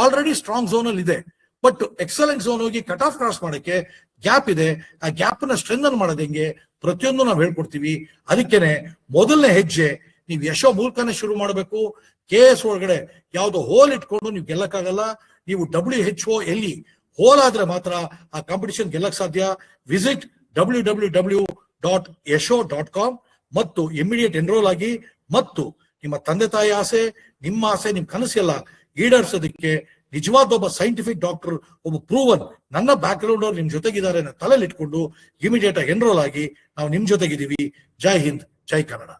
ಆಲ್ರೆಡಿ ಸ್ಟ್ರಾಂಗ್ ಝೋನ್ ಅಲ್ಲಿ ಇದೆ, ಬಟ್ ಎಕ್ಸಲೆಂಟ್ ಝೋನ್ ಹೋಗಿ ಕಟ್ ಆಫ್ ಕ್ರಾಸ್ ಮಾಡಕ್ಕೆ ಗ್ಯಾಪ್ ಇದೆ. ಆ ಗ್ಯಾಪ್ ನ ಸ್ಟ್ರೆಂಥನ್ ಮಾಡೋದು ಹೆಂಗೆ ಪ್ರತಿಯೊಂದು ನಾವು ಹೇಳ್ಕೊಡ್ತೀವಿ. ಅದಕ್ಕೇನೆ ಮೊದಲನೇ ಹೆಜ್ಜೆ ನೀವು ಯಶೋ ಮೂಲಕನೇ ಶುರು ಮಾಡಬೇಕು. KS ಒಳಗಡೆ ಯಾವ್ದೋ ಹೋಲ್ ಇಟ್ಕೊಂಡು ನೀವು ಗೆಲ್ಲಕ್ಕಾಗಲ್ಲ. ನೀವು WHO ಎಲ್ಲಿ ಹೋಲ್ ಆದ್ರೆ ಮಾತ್ರ ಆ ಕಾಂಪಿಟಿಷನ್ ಗೆಲ್ಲಕ್ ಸಾಧ್ಯ. ವಿಸಿಟ್ www.yasho.com ಮತ್ತು ಇಮಿಡಿಯೇಟ್ ಎನ್ರೋಲ್ ಆಗಿ, ಮತ್ತು ನಿಮ್ಮ ತಂದೆ ತಾಯಿ ಆಸೆ, ನಿಮ್ಮ ಆಸೆ, ನಿಮ್ ಕನಸೆಲ್ಲ ಈಡೇರಿಸೋದಕ್ಕೆ ನಿಜವಾದ ಒಬ್ಬ ಸೈಂಟಿಫಿಕ್ ಡಾಕ್ಟರ್, ಒಬ್ಬ ಪ್ರೂವನ್ ನನ್ನ ಬ್ಯಾಕ್ ಗ್ರೌಂಡ್ ಅವ್ರು ನಿಮ್ ಜೊತೆಗಿದ್ದಾರೆ ತಲೆಯಲ್ಲಿ ಇಟ್ಕೊಂಡು ಇಮಿಡಿಯೇಟ್ ಆಗಿ ಎನ್ರೋಲ್ ಆಗಿ ನಾವು ನಿಮ್ ಜೊತೆಗಿದ್ದೀವಿ. ಜೈ ಹಿಂದ್, ಜೈ ಕನ್ನಡ.